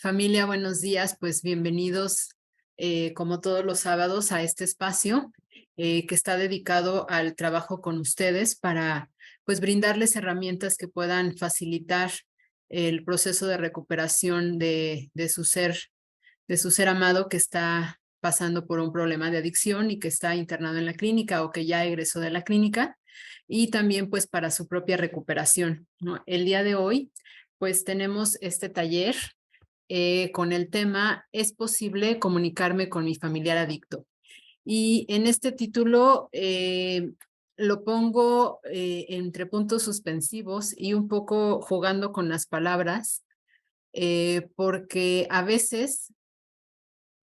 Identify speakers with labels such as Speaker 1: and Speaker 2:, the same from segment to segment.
Speaker 1: Familia, buenos días. Pues bienvenidos, como todos los sábados, a este espacio que está dedicado al trabajo con ustedes para, pues, brindarles herramientas que puedan facilitar el proceso de recuperación de su ser amado que está pasando por un problema de adicción y que está internado en la clínica o que ya egresó de la clínica, y también pues para su propia recuperación, ¿no? El día de hoy pues tenemos este taller con el tema ¿Es posible comunicarme con mi familiar adicto? Y en este título lo pongo entre puntos suspensivos y un poco jugando con las palabras, porque a veces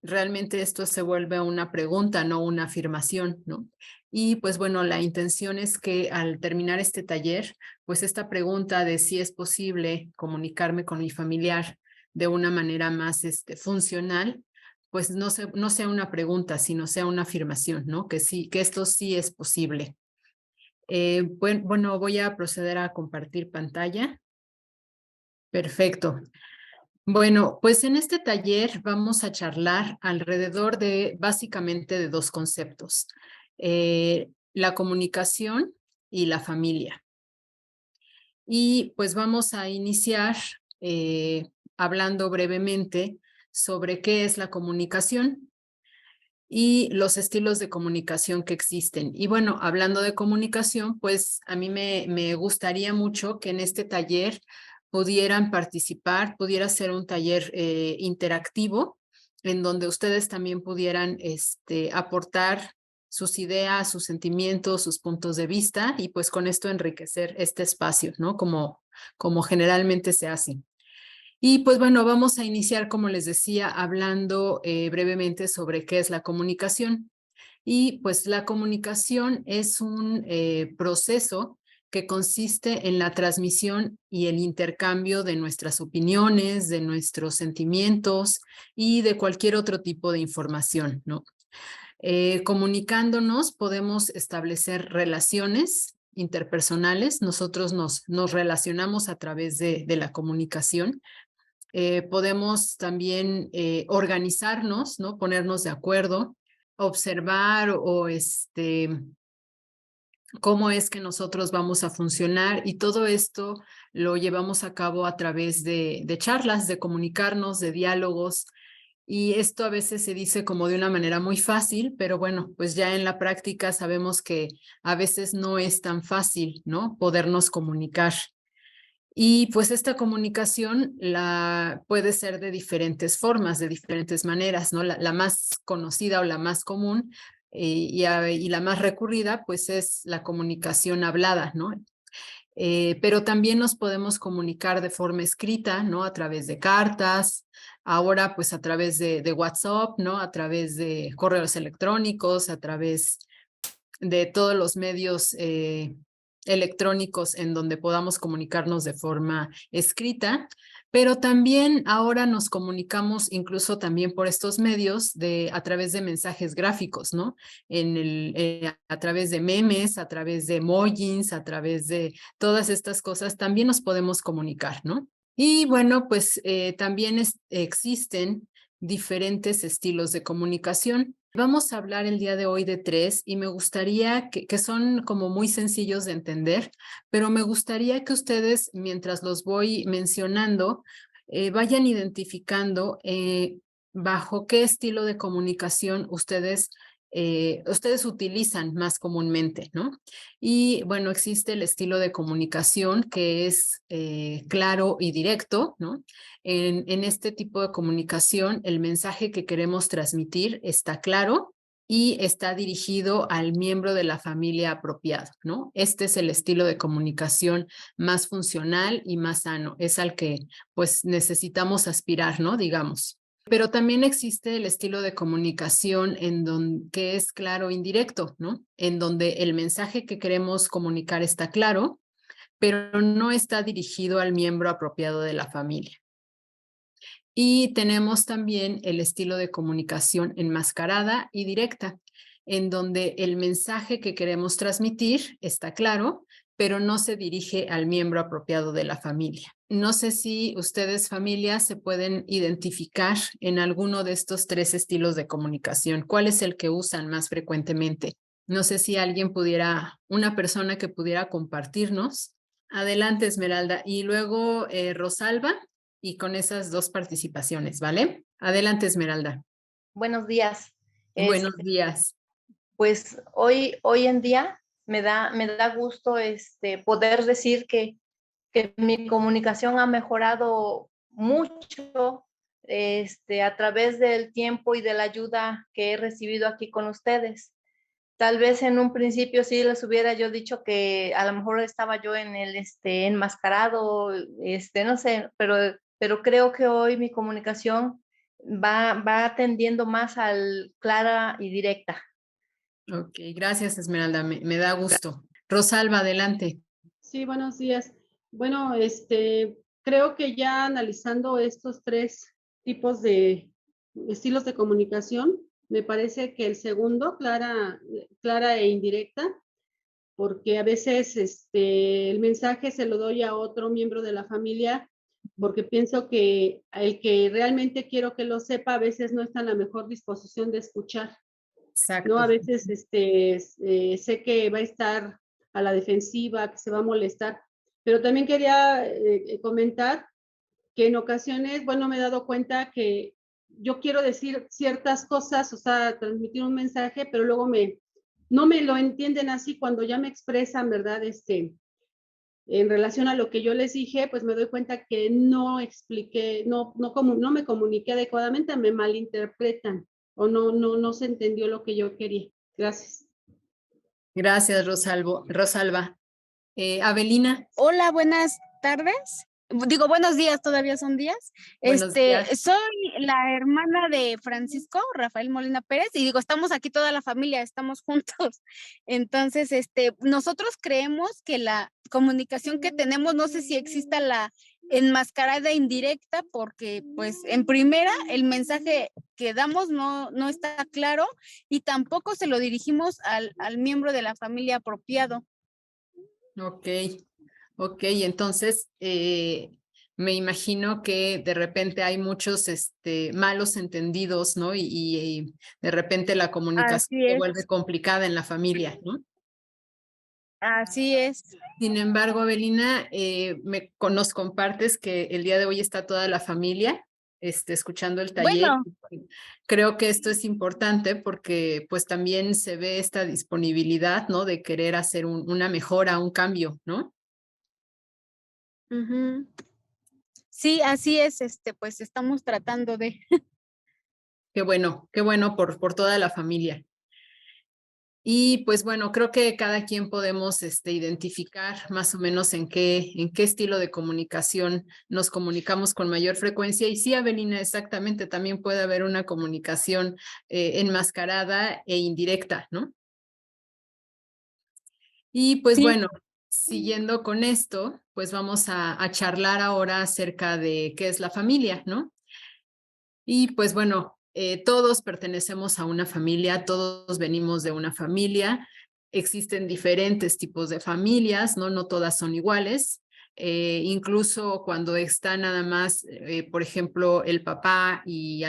Speaker 1: realmente esto se vuelve una pregunta, no una afirmación, ¿no? Y pues bueno, la intención es que al terminar este taller, pues esta pregunta de si es posible comunicarme con mi familiar de una manera más funcional, pues no sea una pregunta, sino sea una afirmación, ¿no? Que sí, que esto sí es posible. Bueno, voy a proceder a compartir pantalla. Perfecto. Bueno, pues en este taller vamos a charlar alrededor de básicamente de dos conceptos, la comunicación y la familia. Y pues vamos a iniciar hablando brevemente sobre qué es la comunicación y los estilos de comunicación que existen. Y bueno, hablando de comunicación, pues a mí me gustaría mucho que en este taller pudieran participar, pudiera ser un taller interactivo en donde ustedes también pudieran aportar sus ideas, sus sentimientos, sus puntos de vista y pues con esto enriquecer este espacio, ¿no? Como generalmente se hace. Y pues bueno, vamos a iniciar, como les decía, hablando brevemente sobre qué es la comunicación. Y pues la comunicación es un proceso que consiste en la transmisión y el intercambio de nuestras opiniones, de nuestros sentimientos y de cualquier otro tipo de información, ¿no? Comunicándonos podemos establecer relaciones interpersonales. Nosotros nos relacionamos a través de la comunicación. Podemos también organizarnos, ¿no? Ponernos de acuerdo, observar o cómo es que nosotros vamos a funcionar, y todo esto lo llevamos a cabo a través de charlas, de comunicarnos, de diálogos. Y esto a veces se dice como de una manera muy fácil, pero bueno, pues ya en la práctica sabemos que a veces no es tan fácil, ¿no? Podernos comunicar. Y pues esta comunicación puede ser de diferentes formas, de diferentes maneras, ¿no? La más conocida o la más común y la más recurrida, pues es la comunicación hablada, ¿no? Pero también nos podemos comunicar de forma escrita, ¿no? A través de cartas, ahora pues a través de WhatsApp, ¿no? A través de correos electrónicos, a través de todos los medios electrónicos en donde podamos comunicarnos de forma escrita, pero también ahora nos comunicamos incluso también por estos medios a través de mensajes gráficos, ¿no? A través de memes, a través de emojis, a través de todas estas cosas, también nos podemos comunicar, ¿no? Y bueno, pues también existen diferentes estilos de comunicación. Vamos a hablar el día de hoy de tres y me gustaría que son como muy sencillos de entender, pero me gustaría que ustedes, mientras los voy mencionando, vayan identificando bajo qué estilo de comunicación ustedes utilizan más comúnmente, ¿no? Y bueno, existe el estilo de comunicación que es claro y directo, ¿no? En este tipo de comunicación, el mensaje que queremos transmitir está claro y está dirigido al miembro de la familia apropiado, ¿no? Este es el estilo de comunicación más funcional y más sano, es al que pues necesitamos aspirar, ¿no? Digamos. Pero también existe el estilo de comunicación que es claro e indirecto, ¿no? En donde el mensaje que queremos comunicar está claro, pero no está dirigido al miembro apropiado de la familia. Y tenemos también el estilo de comunicación enmascarada y directa, en donde el mensaje que queremos transmitir está claro, pero no se dirige al miembro apropiado de la familia. No sé si ustedes, familia, se pueden identificar en alguno de estos tres estilos de comunicación. ¿Cuál es el que usan más frecuentemente? No sé si alguien pudiera, una persona que pudiera compartirnos. Adelante, Esmeralda. Y luego Rosalba, y con esas dos participaciones, ¿vale? Adelante, Esmeralda.
Speaker 2: Buenos días.
Speaker 1: Buenos
Speaker 2: Este,
Speaker 1: días.
Speaker 2: pues hoy en día me da gusto poder decir que mi comunicación ha mejorado mucho a través del tiempo y de la ayuda que he recibido aquí con ustedes. Tal vez en un principio sí les hubiera yo dicho que a lo mejor estaba yo en el enmascarado, no sé, pero creo que hoy mi comunicación va tendiendo más al clara y directa.
Speaker 1: Ok, gracias, Esmeralda. Me da gusto. Rosalba, adelante.
Speaker 3: Sí, buenos días. Bueno, creo que ya analizando estos tres tipos de estilos de comunicación, me parece que el segundo, clara e indirecta, porque a veces el mensaje se lo doy a otro miembro de la familia, porque pienso que el que realmente quiero que lo sepa a veces no está en la mejor disposición de escuchar. ¿No? A
Speaker 1: Exacto.
Speaker 3: veces sé que va a estar a la defensiva, que se va a molestar, pero también quería comentar que en ocasiones, bueno, me he dado cuenta que yo quiero decir ciertas cosas, o sea, transmitir un mensaje, pero luego no me lo entienden así cuando ya me expresan, ¿verdad? En relación a lo que yo les dije, pues me doy cuenta que no expliqué, no me comuniqué adecuadamente, me malinterpretan o no se entendió lo que yo quería. Gracias.
Speaker 1: Gracias, Rosalba. Avelina,
Speaker 4: Hola, buenas tardes. Digo, buenos días, todavía son días.
Speaker 1: buenos días.
Speaker 4: Soy la hermana de Francisco Rafael Molina Pérez y digo, estamos aquí toda la familia, estamos juntos. Entonces, nosotros creemos que la comunicación que tenemos, no sé si exista la enmascarada indirecta, porque pues en primera el mensaje que damos no está claro y tampoco se lo dirigimos al miembro de la familia apropiado.
Speaker 1: Ok, ok, entonces me imagino que de repente hay muchos malos entendidos, ¿no? Y de repente la comunicación
Speaker 4: Así
Speaker 1: se
Speaker 4: es,
Speaker 1: vuelve complicada en la familia, ¿no?
Speaker 4: así es.
Speaker 1: Sin embargo, Avelina, nos compartes que el día de hoy está toda la familia escuchando el taller.
Speaker 4: Bueno,
Speaker 1: Creo que esto es importante porque pues también se ve esta disponibilidad, ¿no? De querer hacer una mejora, un cambio, ¿no?
Speaker 4: ujú. Sí, así es, pues estamos tratando de.
Speaker 1: Qué bueno por toda la familia. Y pues bueno, creo que cada quien podemos identificar más o menos en qué estilo de comunicación nos comunicamos con mayor frecuencia. Y sí, Avelina, exactamente, también puede haber una comunicación enmascarada e indirecta, ¿no? Y pues
Speaker 4: Sí,
Speaker 1: bueno, siguiendo con esto, pues vamos a charlar ahora acerca de qué es la familia, ¿no? Y pues bueno, todos pertenecemos a una familia, todos venimos de una familia, existen diferentes tipos de familias, ¿no? No todas son iguales. Incluso cuando está nada más, por ejemplo, el papá y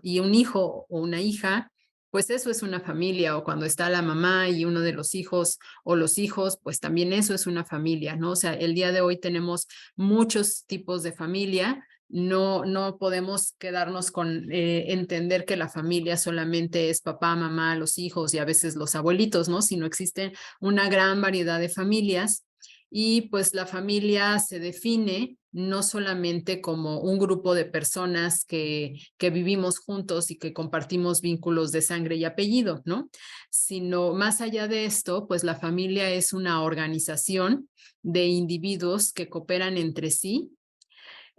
Speaker 1: y un hijo o una hija, pues eso es una familia, o cuando está la mamá y uno de los hijos o los hijos, pues también eso es una familia, ¿no? O sea, el día de hoy tenemos muchos tipos de familia. No podemos quedarnos con entender que la familia solamente es papá, mamá, los hijos y a veces los abuelitos, ¿no? Sino existe una gran variedad de familias y pues la familia se define no solamente como un grupo de personas que vivimos juntos y que compartimos vínculos de sangre y apellido, ¿no? Sino más allá de esto, pues la familia es una organización de individuos que cooperan entre sí,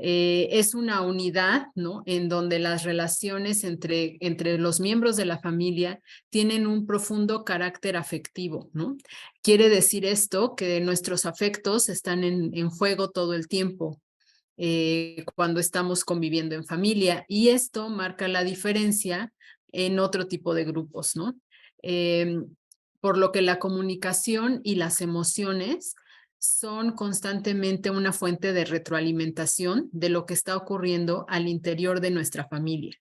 Speaker 1: es una unidad, ¿no? En donde las relaciones entre los miembros de la familia tienen un profundo carácter afectivo, ¿no? Quiere decir esto que nuestros afectos están en juego todo el tiempo. Cuando estamos conviviendo en familia y esto marca la diferencia en otro tipo de grupos, ¿no? Eh, por lo que la comunicación y las emociones son constantemente una fuente de retroalimentación de lo que está ocurriendo al interior de nuestra familia.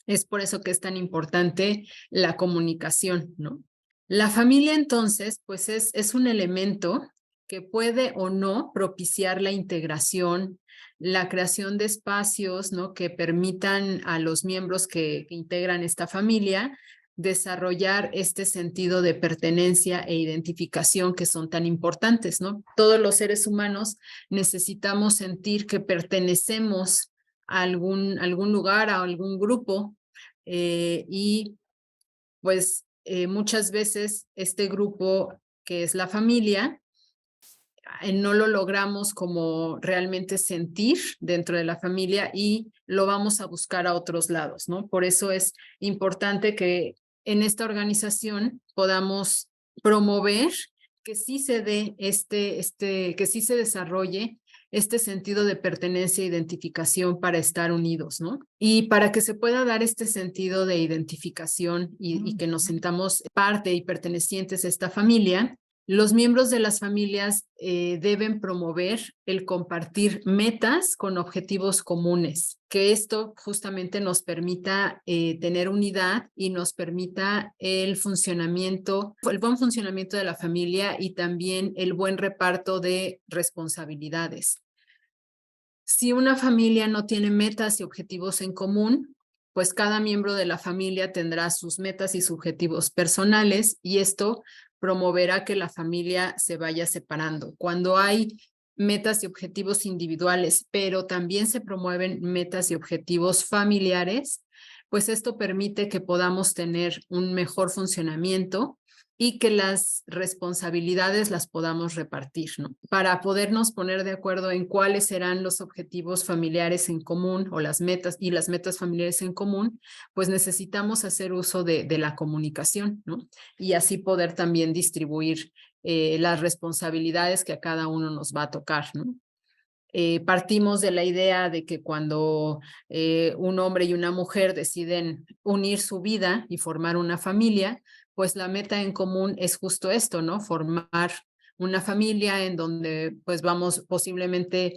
Speaker 1: Es por eso que es tan importante la comunicación, ¿no? La familia, entonces, pues es un elemento que puede o no propiciar la integración, la creación de espacios, ¿no?, que permitan a los miembros que integran esta familia desarrollar este sentido de pertenencia e identificación que son tan importantes, ¿no? Todos los seres humanos necesitamos sentir que pertenecemos a algún lugar, a algún grupo, y pues muchas veces este grupo que es la familia, no lo logramos como realmente sentir dentro de la familia y lo vamos a buscar a otros lados, ¿no? Por eso es importante que en esta organización podamos promover que sí se dé que sí se desarrolle este sentido de pertenencia e identificación para estar unidos, ¿no? Y para que se pueda dar este sentido de identificación y que nos sintamos parte y pertenecientes a esta familia, los miembros de las familias deben promover el compartir metas con objetivos comunes, que esto justamente nos permita tener unidad y nos permita el buen funcionamiento de la familia y también el buen reparto de responsabilidades. Si una familia no tiene metas y objetivos en común, pues cada miembro de la familia tendrá sus metas y sus objetivos personales y esto promoverá que la familia se vaya separando. Cuando hay metas y objetivos individuales, pero también se promueven metas y objetivos familiares, pues esto permite que podamos tener un mejor funcionamiento y que las responsabilidades las podamos repartir, ¿no? Para podernos poner de acuerdo en cuáles serán los objetivos familiares en común o las metas familiares en común, pues necesitamos hacer uso de la comunicación, ¿no? Y así poder también distribuir las responsabilidades que a cada uno nos va a tocar, ¿no? Partimos de la idea de que cuando un hombre y una mujer deciden unir su vida y formar una familia, pues la meta en común es justo esto, ¿no? Formar una familia en donde pues vamos posiblemente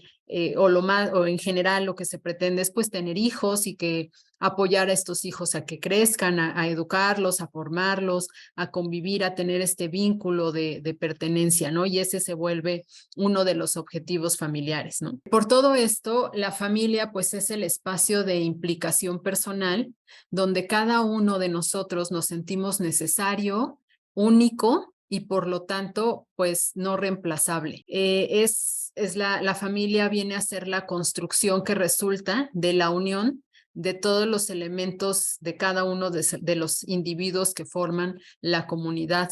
Speaker 1: o en general lo que se pretende es pues tener hijos y que apoyar a estos hijos a que crezcan, a educarlos, a formarlos, a convivir, a tener este vínculo de pertenencia, ¿no? Y ese se vuelve uno de los objetivos familiares, ¿no? Por todo esto, la familia pues es el espacio de implicación personal donde cada uno de nosotros nos sentimos necesario, único y por lo tanto pues no reemplazable. La familia viene a ser la construcción que resulta de la unión de todos los elementos de cada uno de los individuos que forman la comunidad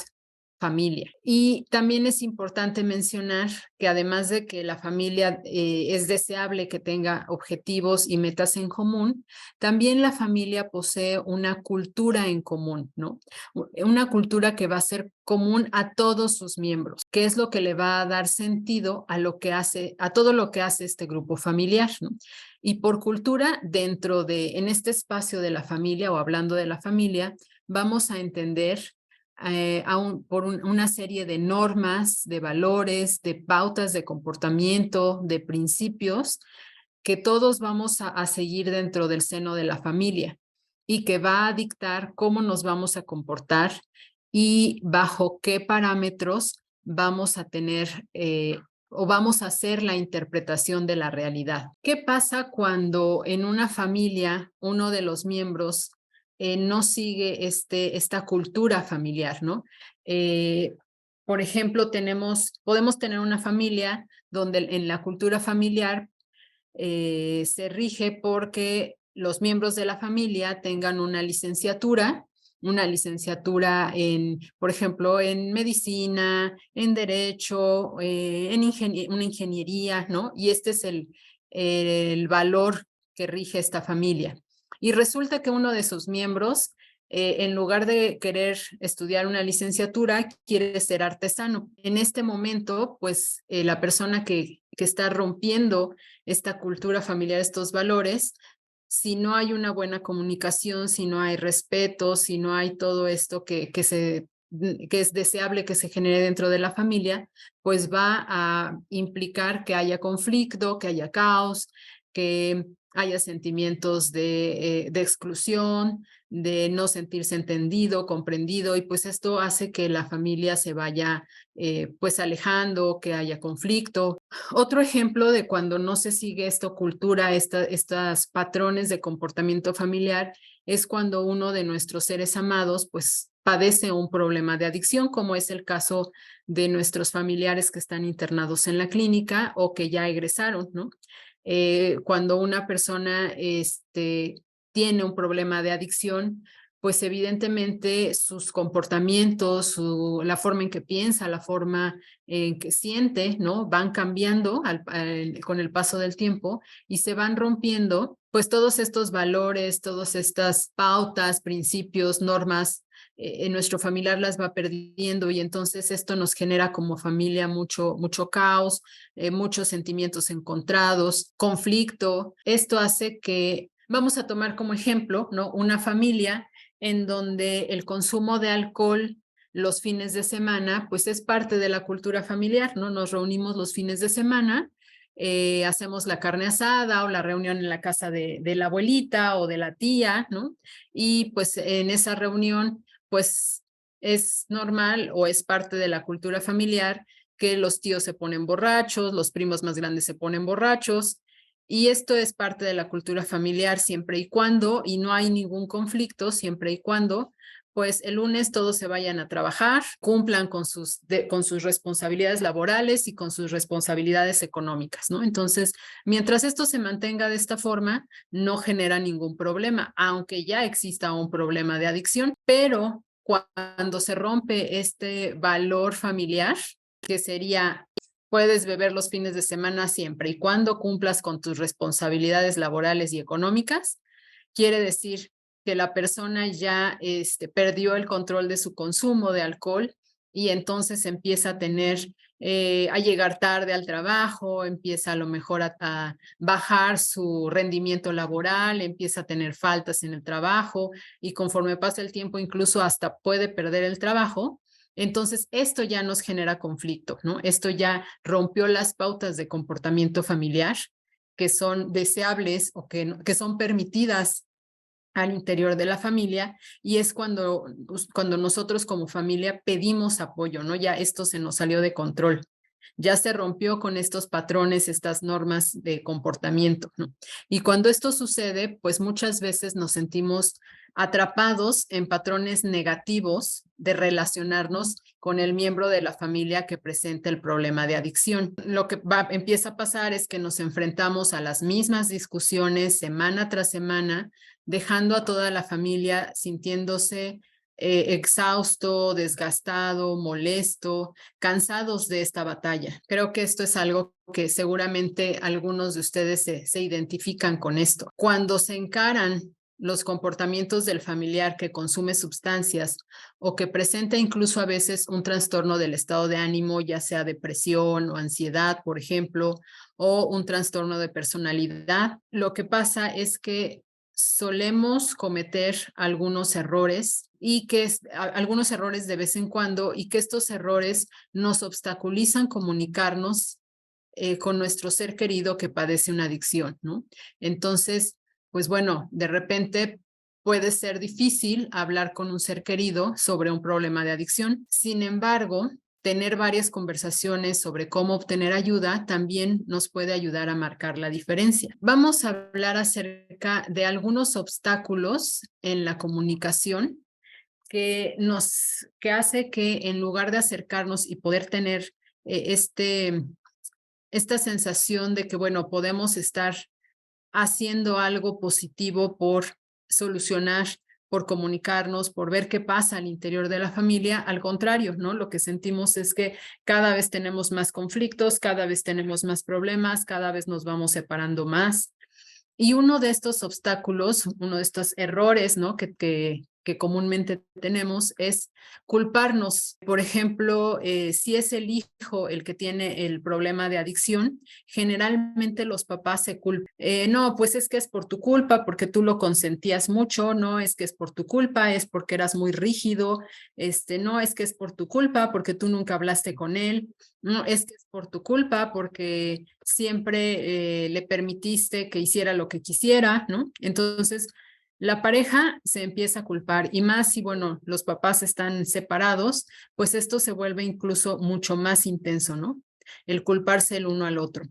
Speaker 1: familia. Y también es importante mencionar que además de que la familia es deseable que tenga objetivos y metas en común, también la familia posee una cultura en común, ¿no? Una cultura que va a ser común a todos sus miembros, que es lo que le va a dar sentido a todo lo que hace este grupo familiar, ¿no? Y por cultura, en este espacio de la familia o hablando de la familia, vamos a entender por una serie de normas, de valores, de pautas de comportamiento, de principios que todos vamos a seguir dentro del seno de la familia y que va a dictar cómo nos vamos a comportar y bajo qué parámetros vamos a tener o vamos a hacer la interpretación de la realidad. ¿Qué pasa cuando en una familia uno de los miembros no sigue esta cultura familiar, ¿no? Por ejemplo, podemos tener una familia donde en la cultura familiar se rige porque los miembros de la familia tengan una licenciatura por ejemplo, en medicina, en derecho, una ingeniería, ¿no? Y este es el valor que rige esta familia. Y resulta que uno de sus miembros, en lugar de querer estudiar una licenciatura, quiere ser artesano. En este momento, pues, la persona que está rompiendo esta cultura familiar, estos valores, si no hay una buena comunicación, si no hay respeto, si no hay todo esto que se que es deseable que se genere dentro de la familia, pues va a implicar que haya conflicto, que haya caos, que haya sentimientos de exclusión, de no sentirse entendido, comprendido, y pues esto hace que la familia se vaya pues alejando, que haya conflicto. Otro ejemplo de cuando no se sigue esta cultura, estas patrones de comportamiento familiar, es cuando uno de nuestros seres amados pues padece un problema de adicción, como es el caso de nuestros familiares que están internados en la clínica o que ya egresaron, ¿no? Cuando una persona tiene un problema de adicción, pues evidentemente sus comportamientos, la forma en que piensa, la forma en que siente, ¿no? Van cambiando con el paso del tiempo y se van rompiendo, pues todos estos valores, todas estas pautas, principios, normas, nuestro familiar las va perdiendo y entonces esto nos genera como familia mucho caos, muchos sentimientos encontrados, conflicto. Esto hace que, vamos a tomar como ejemplo, ¿no? Una familia en donde el consumo de alcohol los fines de semana, pues es parte de la cultura familiar, ¿no? Nos reunimos los fines de semana, hacemos la carne asada o la reunión en la casa de la abuelita o de la tía, ¿no? Y pues en esa reunión, pues es normal o es parte de la cultura familiar que los tíos se ponen borrachos, los primos más grandes se ponen borrachos, y esto es parte de la cultura familiar siempre y cuando, y no hay ningún conflicto, siempre y cuando, pues el lunes todos se vayan a trabajar, cumplan con sus responsabilidades laborales y con sus responsabilidades económicas, ¿no? Entonces, mientras esto se mantenga de esta forma, no genera ningún problema, aunque ya exista un problema de adicción, pero cuando se rompe este valor familiar, que sería, puedes beber los fines de semana siempre y cuando cumplas con tus responsabilidades laborales y económicas, quiere decir que la persona ya perdió el control de su consumo de alcohol y entonces empieza a tener, a llegar tarde al trabajo, empieza a lo mejor a bajar su rendimiento laboral, empieza a tener faltas en el trabajo y conforme pasa el tiempo incluso hasta puede perder el trabajo. Entonces, esto ya nos genera conflicto, ¿no? Esto ya rompió las pautas de comportamiento familiar que son deseables o que son permitidas al interior de la familia, y es cuando nosotros como familia pedimos apoyo, ¿no? Ya esto se nos salió de control. Ya se rompió con estos patrones, estas normas de comportamiento, ¿no? Y cuando esto sucede, pues muchas veces nos sentimos atrapados en patrones negativos de relacionarnos con el miembro de la familia que presenta el problema de adicción. Lo que empieza a pasar es que nos enfrentamos a las mismas discusiones semana tras semana, dejando a toda la familia sintiéndose exhausto, desgastado, molesto, cansados de esta batalla. Creo que esto es algo que seguramente algunos de ustedes se identifican con esto. Cuando se encaran los comportamientos del familiar que consume sustancias o que presenta incluso a veces un trastorno del estado de ánimo, ya sea depresión o ansiedad, por ejemplo, o un trastorno de personalidad, lo que pasa es que solemos cometer algunos errores y que algunos errores de vez en cuando, y que estos errores nos obstaculizan comunicarnos con nuestro ser querido que padece una adicción, ¿no? Entonces, pues bueno, de repente puede ser difícil hablar con un ser querido sobre un problema de adicción. Sin embargo, tener varias conversaciones sobre cómo obtener ayuda también nos puede ayudar a marcar la diferencia. Vamos a hablar acerca de algunos obstáculos en la comunicación que hace que en lugar de acercarnos y poder tener esta sensación de que, bueno, podemos estar haciendo algo positivo por solucionar, por comunicarnos, por ver qué pasa al interior de la familia. Al contrario, ¿no? Lo que sentimos es que cada vez tenemos más conflictos, cada vez tenemos más problemas, cada vez nos vamos separando más. Y uno de estos obstáculos, uno de estos errores, ¿no? que que comúnmente tenemos es culparnos. Por ejemplo, si es el hijo el que tiene el problema de adicción, generalmente los papás se culpan. No, pues es que es por tu culpa, porque tú lo consentías mucho, no es que es por tu culpa, es porque eras muy rígido, no es que es por tu culpa, porque tú nunca hablaste con él, no es que es por tu culpa, porque siempre le permitiste que hiciera lo que quisiera, ¿no? Entonces, la pareja se empieza a culpar y más si, bueno, los papás están separados, pues esto se vuelve incluso mucho más intenso, ¿no? El culparse el uno al otro.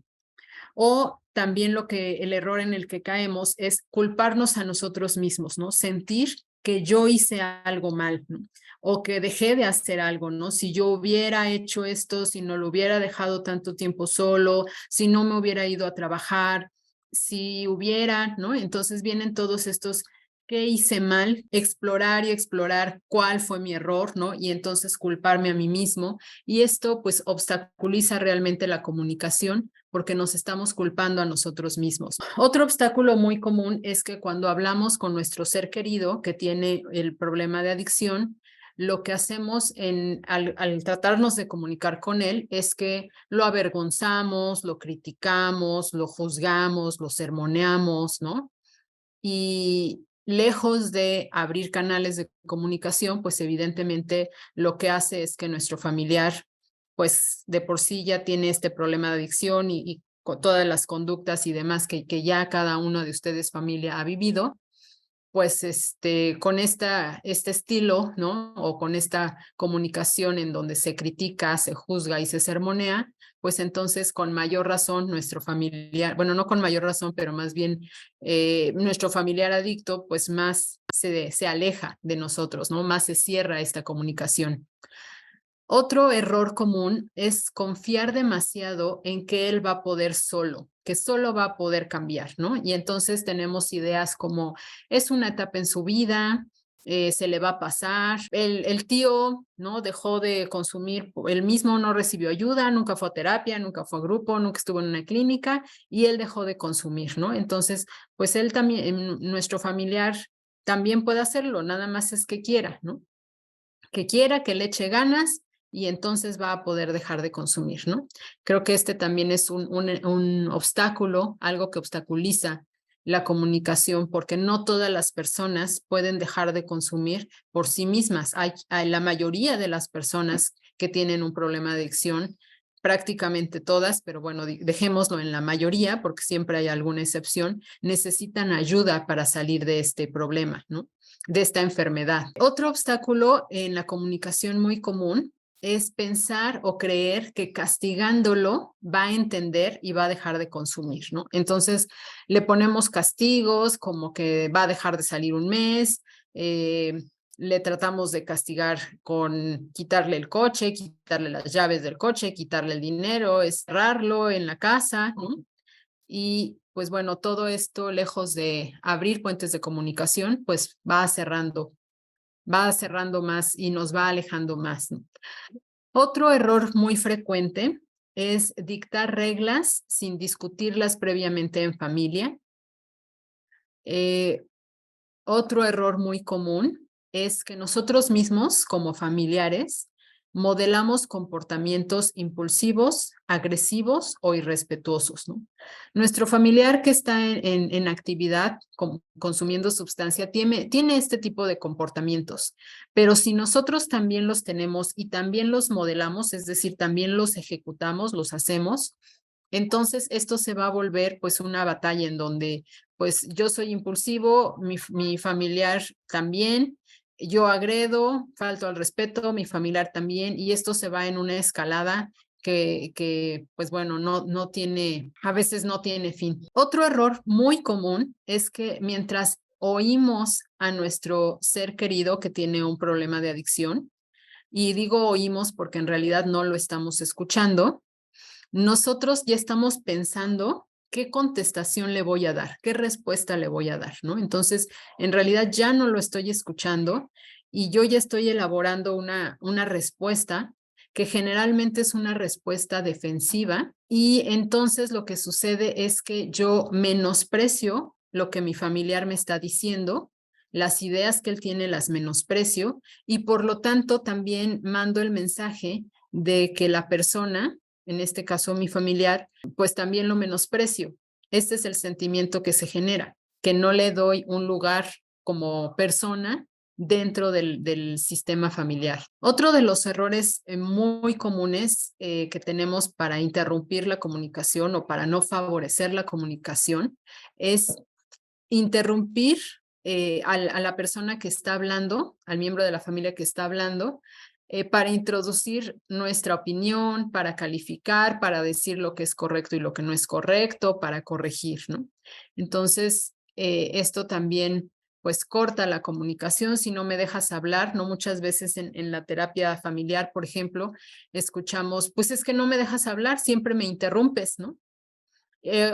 Speaker 1: O también el error en el que caemos es culparnos a nosotros mismos, ¿no? Sentir que yo hice algo mal, ¿no? O que dejé de hacer algo, ¿no? Si yo hubiera hecho esto, si no lo hubiera dejado tanto tiempo solo, si no me hubiera ido a trabajar, si hubiera, ¿no? Entonces vienen todos estos qué hice mal, explorar y explorar cuál fue mi error, ¿no? Y entonces culparme a mí mismo. Y esto pues obstaculiza realmente la comunicación porque nos estamos culpando a nosotros mismos. Otro obstáculo muy común es que cuando hablamos con nuestro ser querido que tiene el problema de adicción, lo que hacemos al tratarnos de comunicar con él es que lo avergonzamos, lo criticamos, lo juzgamos, lo sermoneamos, ¿no? Y lejos de abrir canales de comunicación, pues evidentemente lo que hace es que nuestro familiar, pues de por sí ya tiene este problema de adicción y con todas las conductas y demás que ya cada uno de ustedes familia ha vivido, pues con este estilo, ¿no? O con esta comunicación en donde se critica, se juzga y se sermonea, pues entonces con mayor razón nuestro familiar, bueno, no con mayor razón, pero más bien nuestro familiar adicto, pues más se aleja de nosotros, ¿no? Más se cierra esta comunicación. Otro error común es confiar demasiado en que él va a poder solo, que solo va a poder cambiar, ¿no? Y entonces tenemos ideas como es una etapa en su vida, se le va a pasar, el tío, ¿no? Dejó de consumir, él mismo no recibió ayuda, nunca fue a terapia, nunca fue a grupo, nunca estuvo en una clínica y él dejó de consumir, ¿no? Entonces, pues él también, nuestro familiar también puede hacerlo, nada más es que quiera, ¿no? Que quiera, que le eche ganas y entonces va a poder dejar de consumir, ¿no? Creo que este también es un obstáculo, algo que obstaculiza la comunicación, porque no todas las personas pueden dejar de consumir por sí mismas. Hay la mayoría de las personas que tienen un problema de adicción, prácticamente todas, pero bueno, dejémoslo en la mayoría, porque siempre hay alguna excepción, necesitan ayuda para salir de este problema, ¿no? De esta enfermedad. Otro obstáculo en la comunicación muy común es pensar o creer que castigándolo va a entender y va a dejar de consumir, ¿no? Entonces le ponemos castigos como que va a dejar de salir un mes, le tratamos de castigar con quitarle el coche, quitarle las llaves del coche, quitarle el dinero, cerrarlo en la casa, ¿no? Y pues bueno, todo esto lejos de abrir puentes de comunicación, pues va cerrando más y nos va alejando más, ¿no? Otro error muy frecuente es dictar reglas sin discutirlas previamente en familia. Otro error muy común es que nosotros mismos, como familiares, modelamos comportamientos impulsivos, agresivos o irrespetuosos, ¿no? Nuestro familiar que está en actividad, consumiendo sustancia, tiene este tipo de comportamientos, pero si nosotros también los tenemos y también los modelamos, es decir, también los ejecutamos, los hacemos, entonces esto se va a volver pues una batalla en donde pues yo soy impulsivo, mi familiar también, yo agredo, falto al respeto, mi familiar también, y esto se va en una escalada que pues bueno, no tiene, a veces no tiene fin. Otro error muy común es que mientras oímos a nuestro ser querido que tiene un problema de adicción, y digo oímos porque en realidad no lo estamos escuchando, nosotros ya estamos pensando qué contestación le voy a dar, qué respuesta le voy a dar, ¿no? Entonces, en realidad ya no lo estoy escuchando y yo ya estoy elaborando una respuesta que generalmente es una respuesta defensiva y entonces lo que sucede es que yo menosprecio lo que mi familiar me está diciendo las ideas que él tiene las menosprecio y por lo tanto también mando el mensaje de que la persona, en este caso mi familiar, pues también lo menosprecio. Este es el sentimiento que se genera, que no le doy un lugar como persona dentro del sistema familiar. Otro de los errores muy comunes que tenemos para interrumpir la comunicación o para no favorecer la comunicación es interrumpir a la persona que está hablando, al miembro de la familia que está hablando, para introducir nuestra opinión, para calificar, para decir lo que es correcto y lo que no es correcto, para corregir, ¿no? Entonces, esto también pues corta la comunicación si no me dejas hablar, ¿no? Muchas veces en la terapia familiar, por ejemplo, escuchamos, pues es que no me dejas hablar, siempre me interrumpes, ¿no?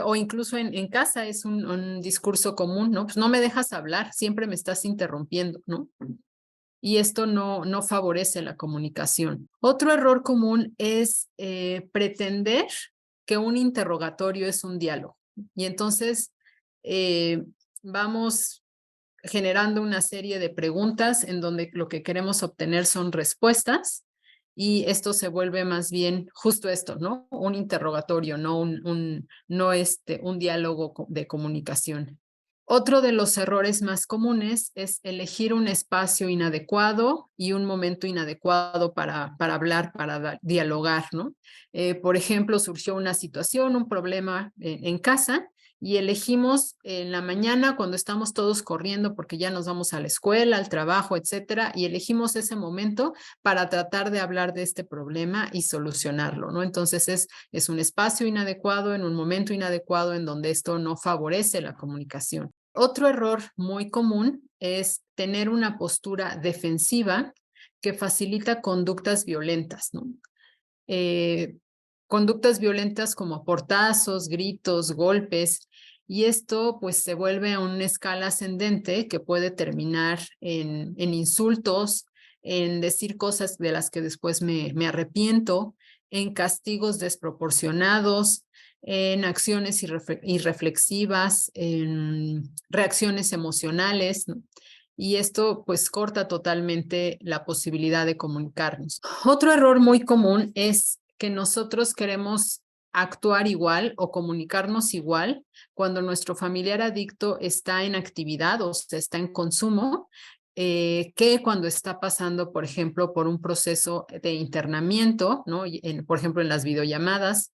Speaker 1: O incluso en casa es un discurso común, ¿no? Pues no me dejas hablar, siempre me estás interrumpiendo, ¿no? Y esto no favorece la comunicación. Otro error común es pretender que un interrogatorio es un diálogo. Y entonces vamos generando una serie de preguntas en donde lo que queremos obtener son respuestas y esto se vuelve más bien justo esto, ¿no? Un interrogatorio, no un diálogo de comunicación. Otro de los errores más comunes es elegir un espacio inadecuado y un momento inadecuado para hablar, para dialogar, ¿no? Por ejemplo, surgió una situación, un problema en casa y elegimos en la mañana cuando estamos todos corriendo porque ya nos vamos a la escuela, al trabajo, etcétera, y elegimos ese momento para tratar de hablar de este problema y solucionarlo, ¿no? Entonces es un espacio inadecuado, en un momento inadecuado en donde esto no favorece la comunicación. Otro error muy común es tener una postura defensiva que facilita conductas violentas, ¿no? Conductas violentas como portazos, gritos, golpes, y esto pues se vuelve a una escala ascendente que puede terminar en insultos, en decir cosas de las que después me arrepiento, en castigos desproporcionados, en acciones irreflexivas, en reacciones emocionales, ¿no? Y esto pues corta totalmente la posibilidad de comunicarnos. Otro error muy común es que nosotros queremos actuar igual o comunicarnos igual cuando nuestro familiar adicto está en actividad o sea, está en consumo, que cuando está pasando, por ejemplo, por un proceso de internamiento, ¿no? Por ejemplo, en las videollamadas,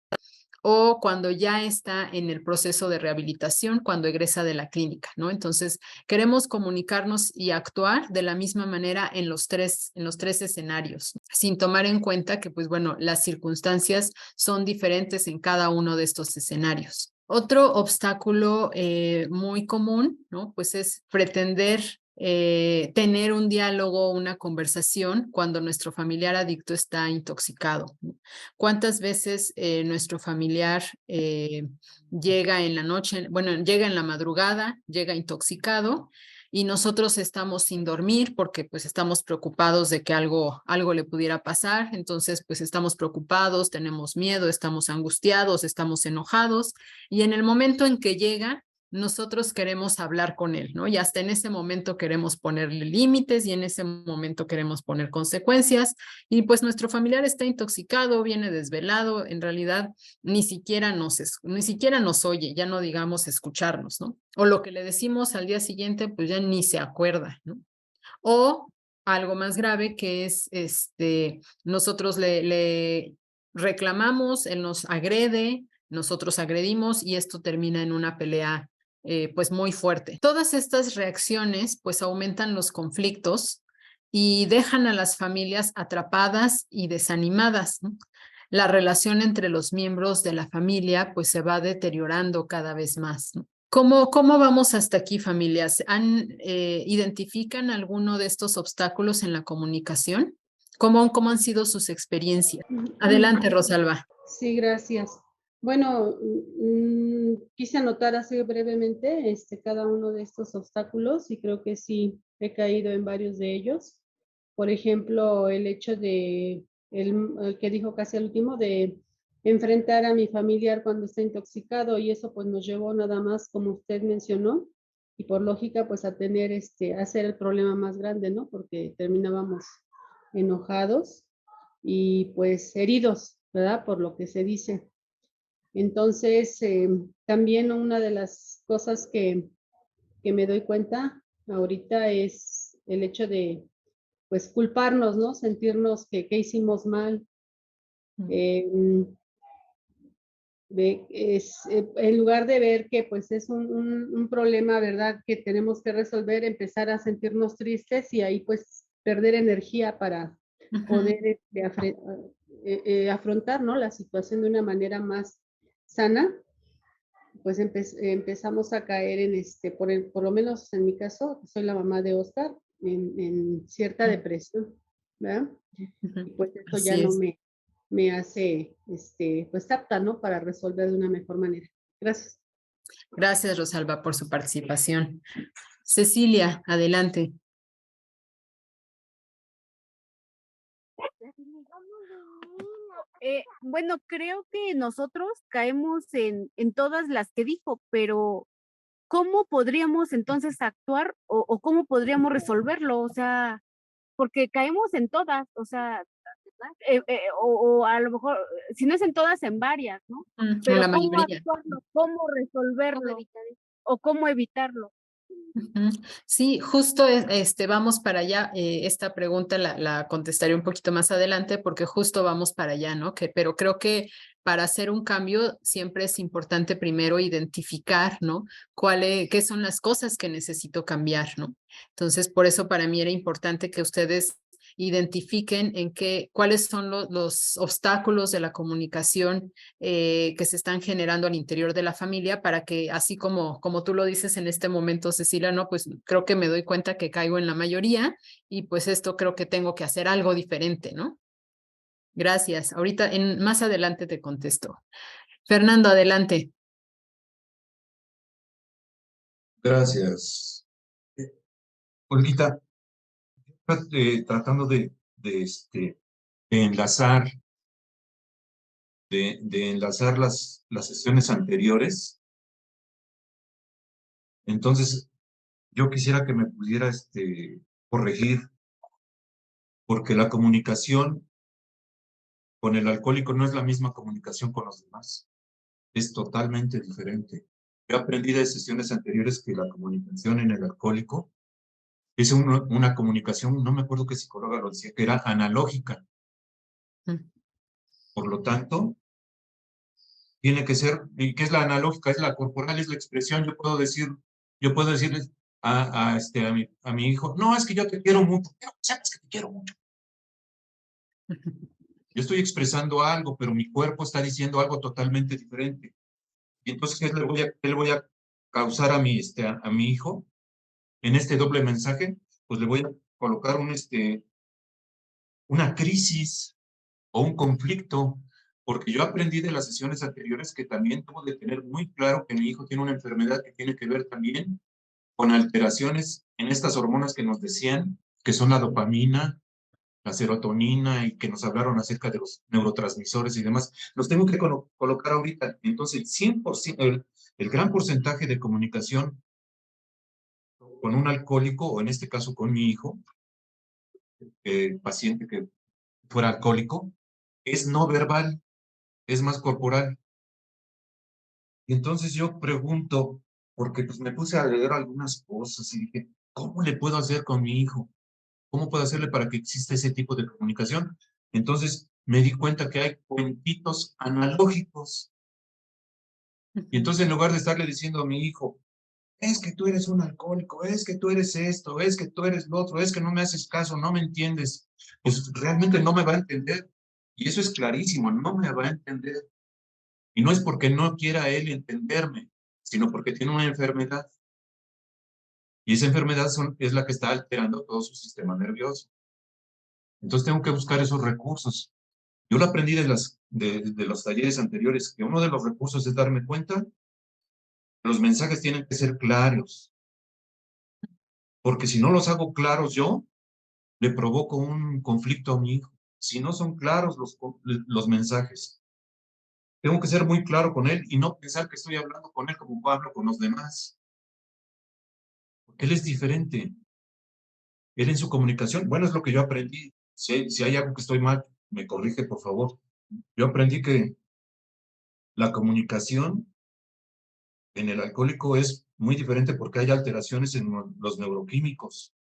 Speaker 1: o cuando ya está en el proceso de rehabilitación, cuando egresa de la clínica, ¿no? Entonces, queremos comunicarnos y actuar de la misma manera en los tres escenarios, sin tomar en cuenta que, pues bueno, las circunstancias son diferentes en cada uno de estos escenarios. Otro obstáculo muy común, ¿no? Pues es pretender tener un diálogo, una conversación cuando nuestro familiar adicto está intoxicado, ¿no? ¿Cuántas veces nuestro familiar llega en la noche, bueno, llega en la madrugada, llega intoxicado y nosotros estamos sin dormir porque pues estamos preocupados de que algo le pudiera pasar, entonces pues estamos preocupados, tenemos miedo, estamos angustiados, estamos enojados y en el momento en que llega nosotros queremos hablar con él, ¿no? Y hasta en ese momento queremos ponerle límites y en ese momento queremos poner consecuencias y pues nuestro familiar está intoxicado, viene desvelado, en realidad ni siquiera nos oye, ya no digamos escucharnos, ¿no? O lo que le decimos al día siguiente, pues ya ni se acuerda, ¿no? O algo más grave que es, nosotros le reclamamos, él nos agrede, nosotros agredimos y esto termina en una pelea pues muy fuerte. Todas estas reacciones pues aumentan los conflictos y dejan a las familias atrapadas y desanimadas, ¿no? La relación entre los miembros de la familia pues se va deteriorando cada vez más, ¿no? ¿Cómo vamos hasta aquí, familias? ¿Identifican alguno de estos obstáculos en la comunicación? ¿Cómo han sido sus experiencias? Adelante, Rosalba.
Speaker 3: Sí, gracias. Bueno, quise anotar así brevemente cada uno de estos obstáculos y creo que sí he caído en varios de ellos. Por ejemplo, el hecho de, el que dijo casi al último, de enfrentar a mi familiar cuando está intoxicado y eso pues nos llevó nada más, como usted mencionó, y por lógica, pues a tener, a hacer el problema más grande, ¿no? Porque terminábamos enojados y pues heridos, ¿verdad? Por lo que se dice. Entonces, también una de las cosas que me doy cuenta ahorita es el hecho de, pues, culparnos, ¿no? Sentirnos que hicimos mal. En lugar de ver que pues es un problema, ¿verdad? Que tenemos que resolver, empezar a sentirnos tristes y ahí pues perder energía para poder afrontar, ¿no? La situación de una manera más sana, pues empezamos a caer en por lo menos en mi caso, soy la mamá de Oscar, en cierta depresión, ¿verdad? Y pues eso ya
Speaker 1: Así
Speaker 3: no
Speaker 1: es.
Speaker 3: me hace, pues apta, ¿no? Para resolver de una mejor manera. Gracias.
Speaker 1: Gracias, Rosalba, por su participación. Cecilia, adelante.
Speaker 4: Bueno, creo que nosotros caemos en todas las que dijo, pero ¿cómo podríamos entonces actuar o cómo podríamos resolverlo? O sea, porque caemos en todas, o sea, o a lo mejor, si no es en todas, en varias, ¿no?
Speaker 1: En
Speaker 4: Pero
Speaker 1: la
Speaker 4: ¿cómo
Speaker 1: mayoría.
Speaker 4: actuarlo? ¿Cómo resolverlo? ¿O cómo evitarlo?
Speaker 1: Ujú. Sí, justo vamos para allá. Esta pregunta la contestaré un poquito más adelante porque justo vamos para allá, ¿no? Pero creo que para hacer un cambio siempre es importante primero identificar, ¿no? Qué son las cosas que necesito cambiar, ¿no? Entonces, por eso para mí era importante que ustedes identifiquen cuáles son los obstáculos de la comunicación que se están generando al interior de la familia para que, así como tú lo dices en este momento, Cecilia, no, pues creo que me doy cuenta que caigo en la mayoría y pues esto creo que tengo que hacer algo diferente, ¿no? Gracias. Ahorita, más adelante te contesto. Fernando, adelante.
Speaker 5: Gracias. Olguita, tratando de enlazar, de enlazar las sesiones anteriores, entonces yo quisiera que me pudiera corregir, porque la comunicación con el alcohólico no es la misma comunicación con los demás, es totalmente diferente. Yo aprendí de sesiones anteriores que la comunicación en el alcohólico es una comunicación, no me acuerdo qué psicóloga lo decía, que era analógica. Por lo tanto, tiene que ser, ¿y qué es la analógica? Es la corporal, es la expresión. Yo puedo decirles a mi hijo, no, es que yo te quiero mucho, pero sabes que te quiero mucho. Yo estoy expresando algo, pero mi cuerpo está diciendo algo totalmente diferente. Y entonces, qué le voy a causar a mi hijo en este doble mensaje? Pues le voy a colocar una crisis o un conflicto, porque yo aprendí de las sesiones anteriores que también tengo de tener muy claro que mi hijo tiene una enfermedad que tiene que ver también con alteraciones en estas hormonas que nos decían, que son la dopamina, la serotonina, y que nos hablaron acerca de los neurotransmisores y demás. Los tengo que colocar ahorita. Entonces, el 100%, el gran porcentaje de comunicación con un alcohólico, o en este caso con mi hijo, paciente que fuera alcohólico, es no verbal, es más corporal. Y entonces yo pregunto, porque pues me puse a leer algunas cosas y dije, ¿cómo le puedo hacer con mi hijo? ¿Cómo puedo hacerle para que exista ese tipo de comunicación? Entonces me di cuenta que hay cuentitos analógicos. Y entonces en lugar de estarle diciendo a mi hijo, es que tú eres un alcohólico, es que tú eres esto, es que tú eres lo otro, es que no me haces caso, no me entiendes, pues realmente no me va a entender. Y eso es clarísimo, no me va a entender. Y no es porque no quiera él entenderme, sino porque tiene una enfermedad. Y esa enfermedad es la que está alterando todo su sistema nervioso. Entonces tengo que buscar esos recursos. Yo lo aprendí de los talleres anteriores, que uno de los recursos es darme cuenta que los mensajes tienen que ser claros. Porque si no los hago claros yo, le provoco un conflicto a mi hijo. Si no son claros los mensajes, tengo que ser muy claro con él y no pensar que estoy hablando con él como hablo con los demás. Él es diferente. Él en su comunicación, bueno, es lo que yo aprendí. Si hay algo que estoy mal, me corrige, por favor. Yo aprendí que la comunicación en el alcohólico es muy diferente porque hay alteraciones en los neuroquímicos.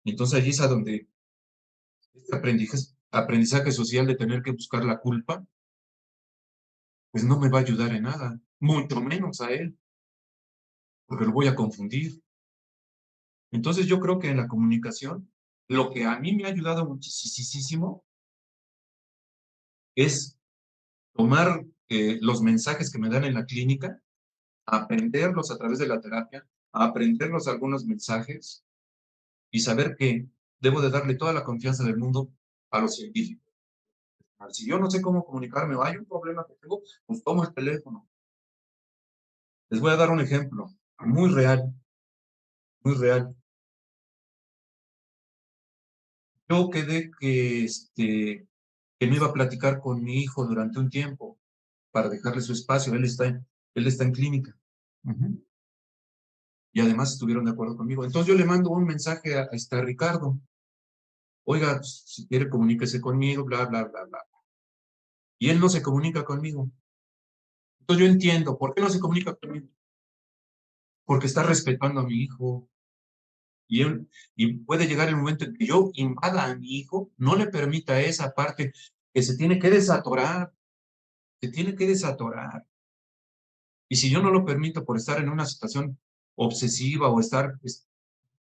Speaker 5: Y entonces allí es a donde este aprendizaje social de tener que buscar la culpa, pues no me va a ayudar en nada, mucho menos a él, porque lo voy a confundir. Entonces yo creo que en la comunicación, lo que a mí me ha ayudado muchísimo es tomar los mensajes que me dan en la clínica, aprenderlos a través de la terapia, aprenderlos algunos mensajes y saber que debo de darle toda la confianza del mundo a los científicos. Si yo no sé cómo comunicarme o hay un problema que tengo, pues tomo el teléfono. Les voy a dar un ejemplo muy real, muy real. Yo quedé que no iba a platicar con mi hijo durante un tiempo para dejarle su espacio. Él está en clínica. Y además estuvieron de acuerdo conmigo. Entonces yo le mando un mensaje a Ricardo. Oiga, si quiere comuníquese conmigo, bla, bla, bla, bla. Y él no se comunica conmigo. Entonces yo entiendo, ¿por qué no se comunica conmigo? Porque está respetando a mi hijo. Y puede llegar el momento en que yo invada a mi hijo, no le permita esa parte que se tiene que desatorar. Se tiene que desatorar. Y si yo no lo permito por estar en una situación obsesiva o estar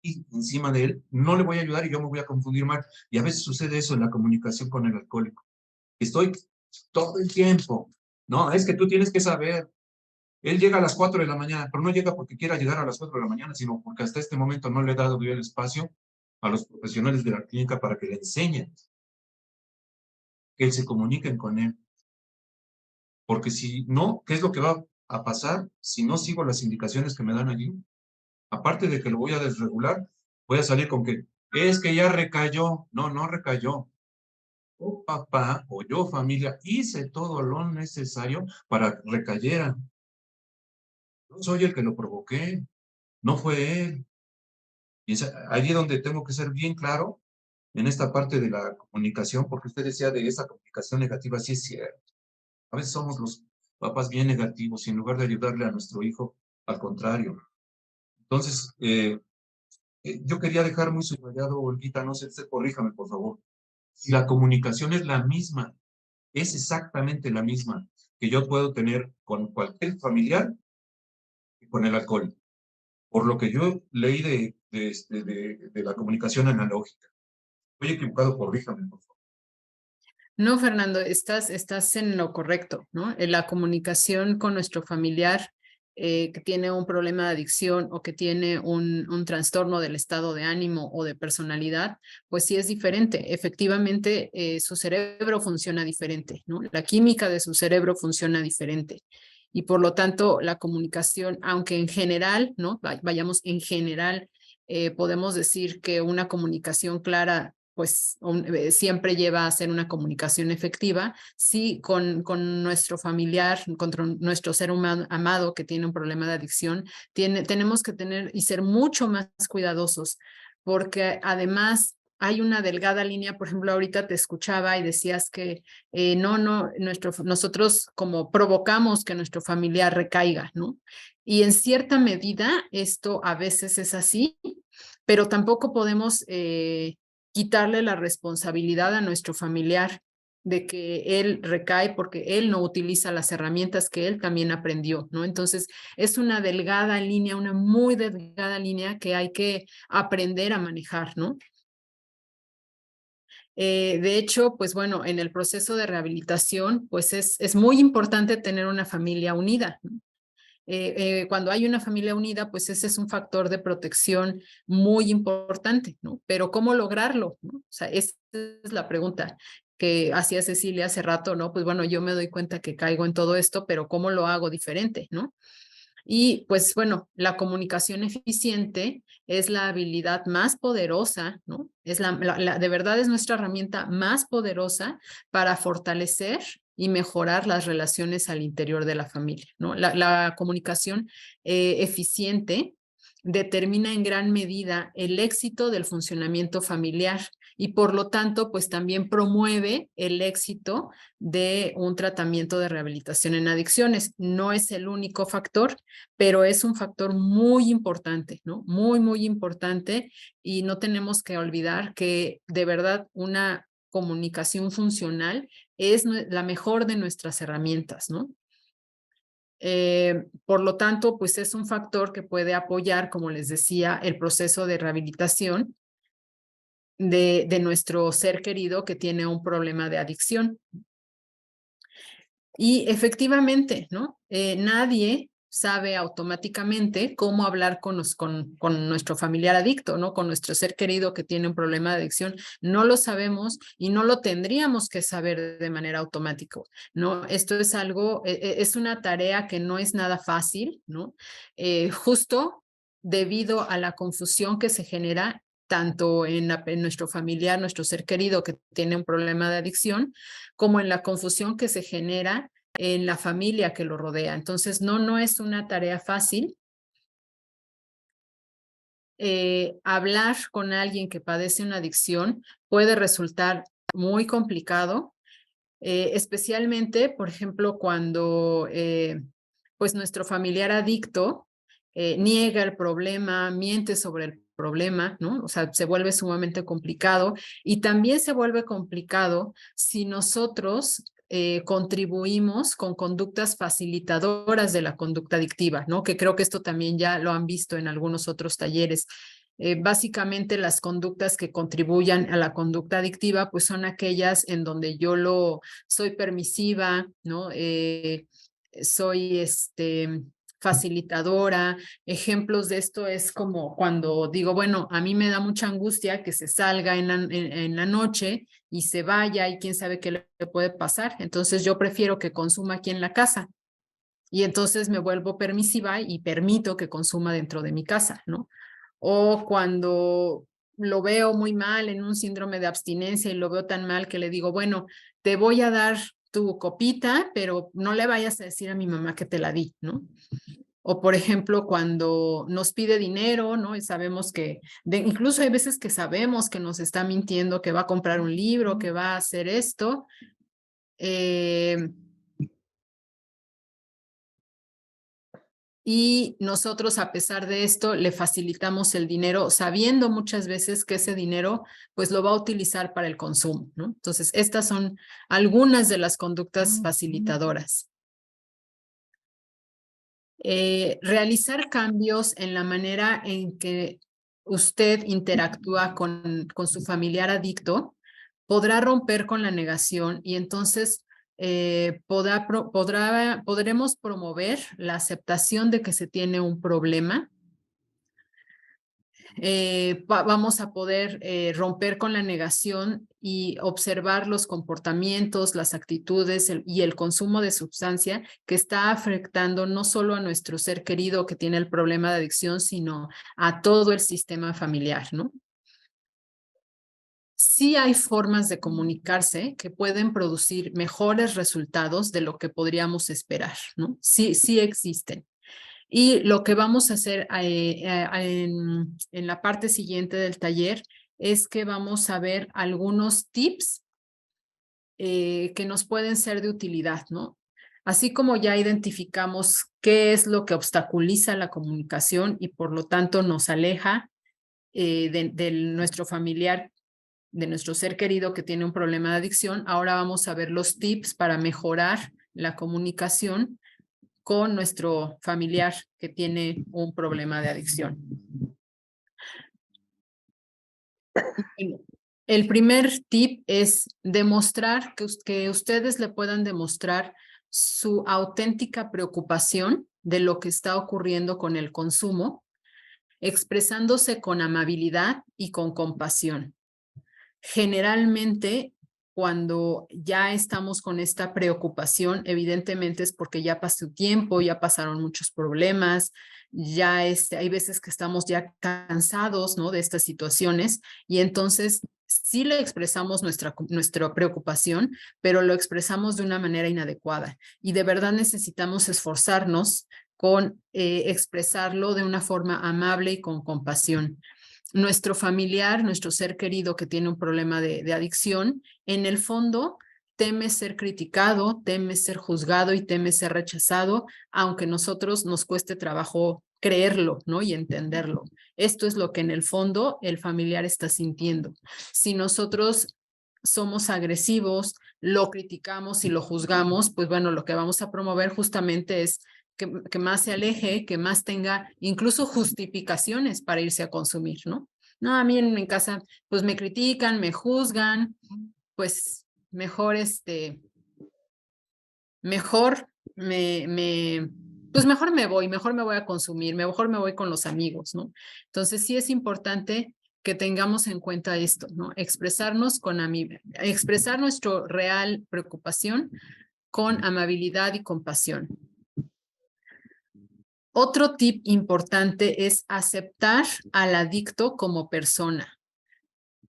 Speaker 5: encima de él, no le voy a ayudar y yo me voy a confundir más. Y a veces sucede eso en la comunicación con el alcohólico. Estoy todo el tiempo. No, es que tú tienes que saber. Él llega a las 4 de la mañana, pero no llega porque quiera llegar a las 4 de la mañana, sino porque hasta este momento no le he dado bien el espacio a los profesionales de la clínica para que le enseñen, que él se comuniquen con él. Porque si no, ¿qué es lo que va a pasar si no sigo las indicaciones que me dan allí? Aparte de que lo voy a desregular, voy a salir con que es que ya recayó. No, no recayó. O papá o yo, familia, hice todo lo necesario para que recayera. No soy el que lo provoqué, no fue él. Y es allí donde tengo que ser bien claro en esta parte de la comunicación, porque usted decía de esa comunicación negativa, sí es cierto. A veces somos los papás bien negativos y en lugar de ayudarle a nuestro hijo, al contrario. Entonces, yo quería dejar muy subrayado, Olguita, no sé, usted corríjame, por favor. Si la comunicación es la misma, es exactamente la misma que yo puedo tener con cualquier familiar y con el alcohol. Por lo que yo leí de la comunicación analógica. Estoy equivocado, corríjame, por favor.
Speaker 1: No, Fernando, estás en lo correcto, ¿no? En la comunicación con nuestro familiar que tiene un problema de adicción o que tiene un trastorno del estado de ánimo o de personalidad, pues sí es diferente. Efectivamente, su cerebro funciona diferente, ¿no? La química de su cerebro funciona diferente. Y por lo tanto, la comunicación, aunque en general, ¿no? Vayamos en general, podemos decir que una comunicación clara pues siempre lleva a ser una comunicación efectiva. Sí, con nuestro familiar, con nuestro ser humano amado que tiene un problema de adicción, tenemos que tener y ser mucho más cuidadosos, porque además hay una delgada línea. Por ejemplo, ahorita te escuchaba y decías que nosotros como provocamos que nuestro familiar recaiga, ¿no? Y en cierta medida esto a veces es así, pero tampoco podemos quitarle la responsabilidad a nuestro familiar de que él recae porque él no utiliza las herramientas que él también aprendió, ¿no? Entonces, es una delgada línea, una muy delgada línea que hay que aprender a manejar, ¿no? De hecho, pues bueno, en el proceso de rehabilitación, pues es muy importante tener una familia unida, ¿no? Cuando hay una familia unida, pues ese es un factor de protección muy importante, ¿no? Pero ¿cómo lograrlo? ¿No? O sea, esa es la pregunta que hacía Cecilia hace rato, ¿no? Pues bueno, yo me doy cuenta que caigo en todo esto, pero ¿cómo lo hago diferente? ¿No? Y pues bueno, la comunicación eficiente es la habilidad más poderosa, ¿no? Es de verdad es nuestra herramienta más poderosa para fortalecer y mejorar las relaciones al interior de la familia, ¿no? La comunicación eficiente determina en gran medida el éxito del funcionamiento familiar y por lo tanto, pues también promueve el éxito de un tratamiento de rehabilitación en adicciones. No es el único factor, pero es un factor muy importante, ¿no? Muy, muy importante, y no tenemos que olvidar que de verdad una comunicación funcional es la mejor de nuestras herramientas, ¿no? Por lo tanto, pues es un factor que puede apoyar, como les decía, el proceso de rehabilitación de nuestro ser querido que tiene un problema de adicción. Y efectivamente, ¿no? Nadie sabe automáticamente cómo hablar con nuestro familiar adicto, ¿no? Con nuestro ser querido que tiene un problema de adicción. No lo sabemos y no lo tendríamos que saber de manera automática, ¿no? Esto es algo, es una tarea que no es nada fácil, ¿no? Justo debido a la confusión que se genera tanto en nuestro familiar, nuestro ser querido que tiene un problema de adicción, como en la confusión que se genera en la familia que lo rodea. Entonces, no es una tarea fácil. Hablar con alguien que padece una adicción puede resultar muy complicado, especialmente, por ejemplo, cuando pues nuestro familiar adicto niega el problema, miente sobre el problema, ¿no? O sea, se vuelve sumamente complicado, y también se vuelve complicado si nosotros contribuimos con conductas facilitadoras de la conducta adictiva, ¿no? Que creo que esto también ya lo han visto en algunos otros talleres. Básicamente las conductas que contribuyan a la conducta adictiva pues son aquellas en donde yo soy permisiva, ¿no? Soy facilitadora. Ejemplos de esto es como cuando digo, bueno, a mí me da mucha angustia que se salga en la noche y se vaya y quién sabe qué le puede pasar. Entonces yo prefiero que consuma aquí en la casa. Y entonces me vuelvo permisiva y permito que consuma dentro de mi casa, ¿no? O cuando lo veo muy mal en un síndrome de abstinencia y lo veo tan mal que le digo, bueno, te voy a dar tu copita, pero no le vayas a decir a mi mamá que te la di, ¿no? O por ejemplo, cuando nos pide dinero, ¿no? Y sabemos que, incluso hay veces que sabemos que nos está mintiendo, que va a comprar un libro, que va a hacer esto. Y nosotros, a pesar de esto, le facilitamos el dinero, sabiendo muchas veces que ese dinero pues lo va a utilizar para el consumo, ¿no? Entonces, estas son algunas de las conductas facilitadoras. Realizar cambios en la manera en que usted interactúa con su familiar adicto podrá romper con la negación, y entonces podremos promover la aceptación de que se tiene un problema. Vamos a poder romper con la negación y observar los comportamientos, las actitudes y el consumo de sustancia que está afectando no solo a nuestro ser querido que tiene el problema de adicción, sino a todo el sistema familiar, ¿no? Sí hay formas de comunicarse que pueden producir mejores resultados de lo que podríamos esperar, ¿no? Sí existen. Y lo que vamos a hacer en la parte siguiente del taller es que vamos a ver algunos tips que nos pueden ser de utilidad, ¿no? Así como ya identificamos qué es lo que obstaculiza la comunicación y por lo tanto nos aleja de nuestro familiar, de nuestro ser querido que tiene un problema de adicción, ahora vamos a ver los tips para mejorar la comunicación con nuestro familiar que tiene un problema de adicción. El primer tip es demostrar que ustedes le puedan demostrar su auténtica preocupación de lo que está ocurriendo con el consumo, expresándose con amabilidad y con compasión. Generalmente, cuando ya estamos con esta preocupación, evidentemente es porque ya pasó tiempo, ya pasaron muchos problemas, ya hay veces que estamos ya cansados, ¿no? De estas situaciones, y entonces sí le expresamos nuestra preocupación, pero lo expresamos de una manera inadecuada, y de verdad necesitamos esforzarnos con expresarlo de una forma amable y con compasión. Nuestro familiar, nuestro ser querido que tiene un problema de adicción, en el fondo teme ser criticado, teme ser juzgado y teme ser rechazado, aunque nosotros nos cueste trabajo creerlo, ¿no? Y entenderlo. Esto es lo que en el fondo el familiar está sintiendo. Si nosotros somos agresivos, lo criticamos y lo juzgamos, pues bueno, lo que vamos a promover justamente es que más se aleje, que más tenga incluso justificaciones para irse a consumir, ¿no? No, a mí en casa pues me critican, me juzgan, pues mejor pues mejor me voy a consumir, mejor me voy con los amigos, ¿no? Entonces sí es importante que tengamos en cuenta esto, ¿no? Expresarnos expresar nuestra real preocupación con amabilidad y compasión. Otro tip importante es aceptar al adicto como persona.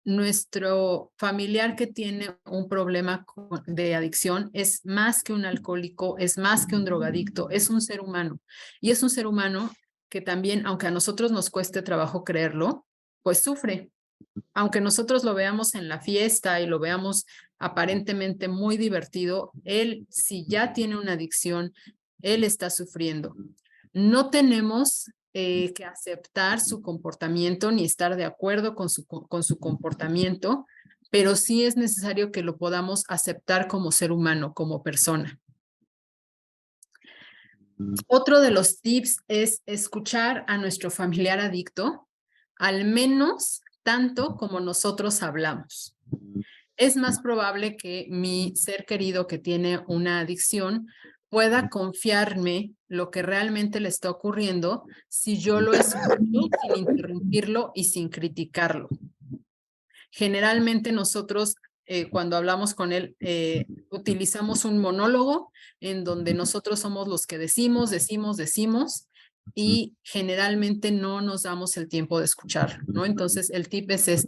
Speaker 1: Nuestro familiar que tiene un problema de adicción es más que un alcohólico, es más que un drogadicto, es un ser humano. Y es un ser humano que también, aunque a nosotros nos cueste trabajo creerlo, pues sufre. Aunque nosotros lo veamos en la fiesta y lo veamos aparentemente muy divertido, él, si ya tiene una adicción, él está sufriendo. No tenemos que aceptar su comportamiento ni estar de acuerdo con su comportamiento, pero sí es necesario que lo podamos aceptar como ser humano, como persona. Otro de los tips es escuchar a nuestro familiar adicto, al menos tanto como nosotros hablamos. Es más probable que mi ser querido que tiene una adicción pueda confiarme lo que realmente le está ocurriendo si yo lo escucho sin interrumpirlo y sin criticarlo. Generalmente nosotros cuando hablamos con él utilizamos un monólogo en donde nosotros somos los que decimos y generalmente no nos damos el tiempo de escuchar, ¿no? Entonces el tip es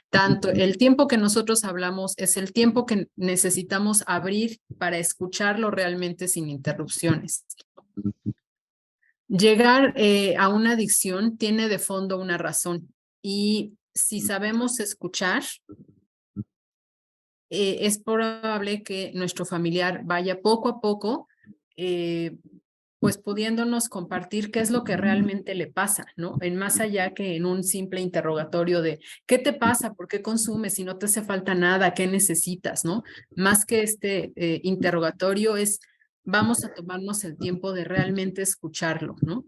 Speaker 1: tanto el tiempo que nosotros hablamos es el tiempo que necesitamos abrir para escucharlo realmente sin interrupciones. Llegar a una adicción tiene de fondo una razón y si sabemos escuchar, es probable que nuestro familiar vaya poco a poco pues pudiéndonos compartir qué es lo que realmente le pasa, ¿no? En más allá que en un simple interrogatorio de ¿qué te pasa? ¿Por qué consumes? Si no te hace falta nada, ¿qué necesitas? ¿No? Más que este interrogatorio es vamos a tomarnos el tiempo de realmente escucharlo, ¿no?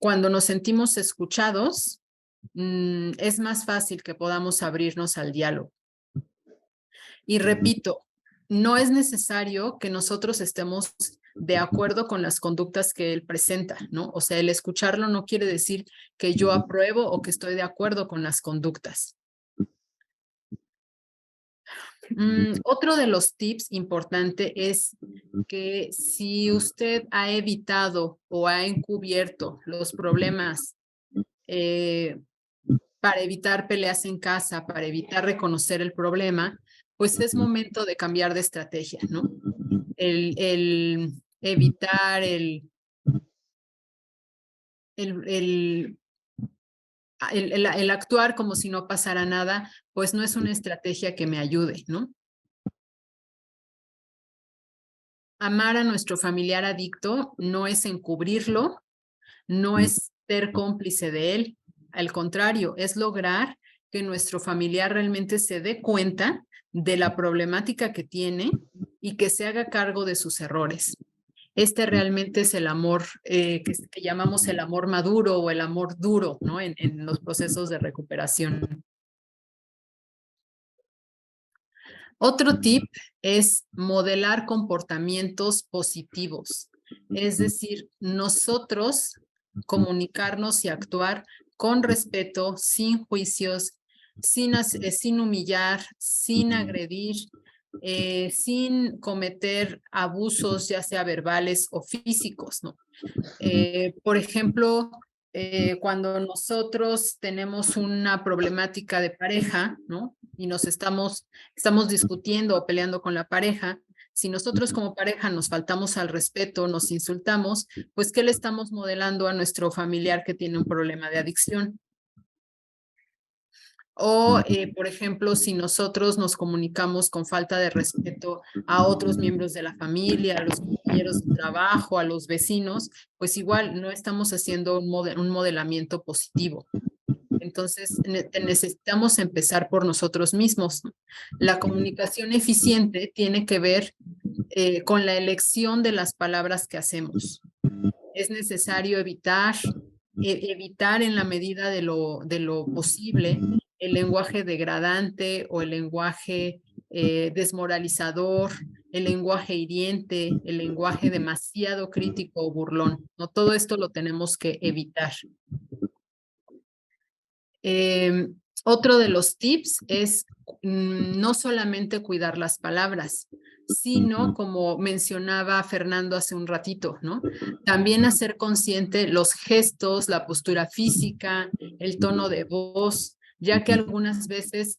Speaker 1: Cuando nos sentimos escuchados, es más fácil que podamos abrirnos al diálogo. Y repito, no es necesario que nosotros estemos de acuerdo con las conductas que él presenta, ¿no? O sea, el escucharlo no quiere decir que yo apruebo o que estoy de acuerdo con las conductas. Otro de los tips importante es que si usted ha evitado o ha encubierto los problemas para evitar peleas en casa, para evitar reconocer el problema, pues es momento de cambiar de estrategia, ¿no? El evitar el actuar como si no pasara nada, pues no es una estrategia que me ayude, ¿no? Amar a nuestro familiar adicto no es encubrirlo, no es ser cómplice de él, al contrario, es lograr que nuestro familiar realmente se dé cuenta de la problemática que tiene y que se haga cargo de sus errores. Este realmente es el amor que llamamos el amor maduro o el amor duro, ¿no? En los procesos de recuperación. Otro tip es modelar comportamientos positivos. Es decir, nosotros comunicarnos y actuar con respeto, sin juicios, sin humillar, sin agredir, sin cometer abusos, ya sea verbales o físicos, ¿no? Por ejemplo, cuando nosotros tenemos una problemática de pareja, ¿no? Y estamos discutiendo o peleando con la pareja, Si nosotros como pareja nos faltamos al respeto, nos insultamos, pues ¿qué le estamos modelando a nuestro familiar que tiene un problema de adicción? O, por ejemplo, si nosotros nos comunicamos con falta de respeto a otros miembros de la familia, a los compañeros de trabajo, a los vecinos, pues igual no estamos haciendo un modelamiento positivo. Entonces, necesitamos empezar por nosotros mismos. La comunicación eficiente tiene que ver con la elección de las palabras que hacemos. Es necesario evitar en la medida de lo posible el lenguaje degradante o el lenguaje desmoralizador, el lenguaje hiriente, el lenguaje demasiado crítico o burlón. ¿No? Todo esto lo tenemos que evitar. Otro de los tips es no solamente cuidar las palabras, sino, como mencionaba Fernando hace un ratito, ¿no? También hacer consciente los gestos, la postura física, el tono de voz, ya que algunas veces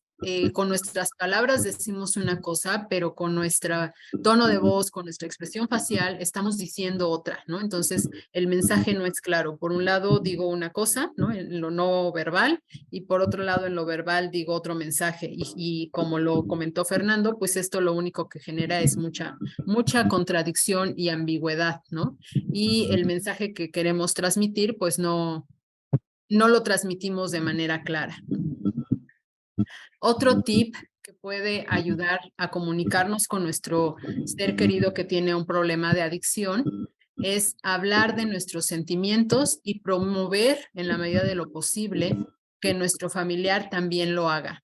Speaker 1: con nuestras palabras decimos una cosa, pero con nuestro tono de voz, con nuestra expresión facial, estamos diciendo otra, ¿no? Entonces, el mensaje no es claro. Por un lado digo una cosa, ¿no? En lo no verbal, y por otro lado en lo verbal digo otro mensaje. Y como lo comentó Fernando, pues esto lo único que genera es mucha contradicción y ambigüedad, ¿no? Y el mensaje que queremos transmitir, pues no lo transmitimos de manera clara. Otro tip que puede ayudar a comunicarnos con nuestro ser querido que tiene un problema de adicción es hablar de nuestros sentimientos y promover en la medida de lo posible que nuestro familiar también lo haga.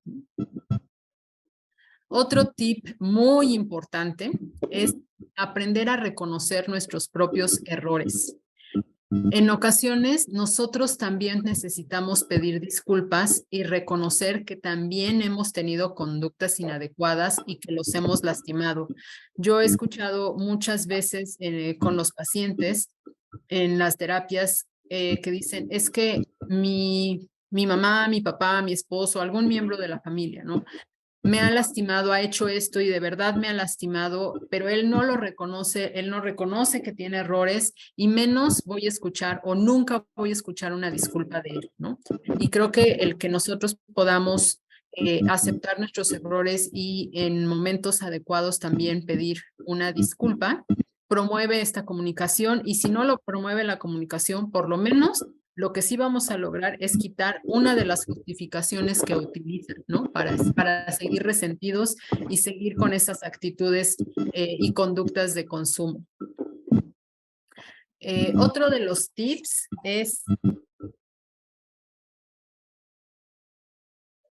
Speaker 1: Otro tip muy importante es aprender a reconocer nuestros propios errores. En ocasiones, nosotros también necesitamos pedir disculpas y reconocer que también hemos tenido conductas inadecuadas y que los hemos lastimado. Yo he escuchado muchas veces con los pacientes en las terapias que dicen, es que mi mamá, mi papá, mi esposo, algún miembro de la familia, ¿no? Me ha lastimado, ha hecho esto y de verdad me ha lastimado, pero él no lo reconoce, él no reconoce que tiene errores y menos voy a escuchar o nunca voy a escuchar una disculpa de él, ¿no? Y creo que el que nosotros podamos aceptar nuestros errores y en momentos adecuados también pedir una disculpa, promueve esta comunicación y si no lo promueve la comunicación, por lo menos lo que sí vamos a lograr es quitar una de las justificaciones que utilizan, ¿no? Para seguir resentidos y seguir con esas actitudes y conductas de consumo. Otro de los tips es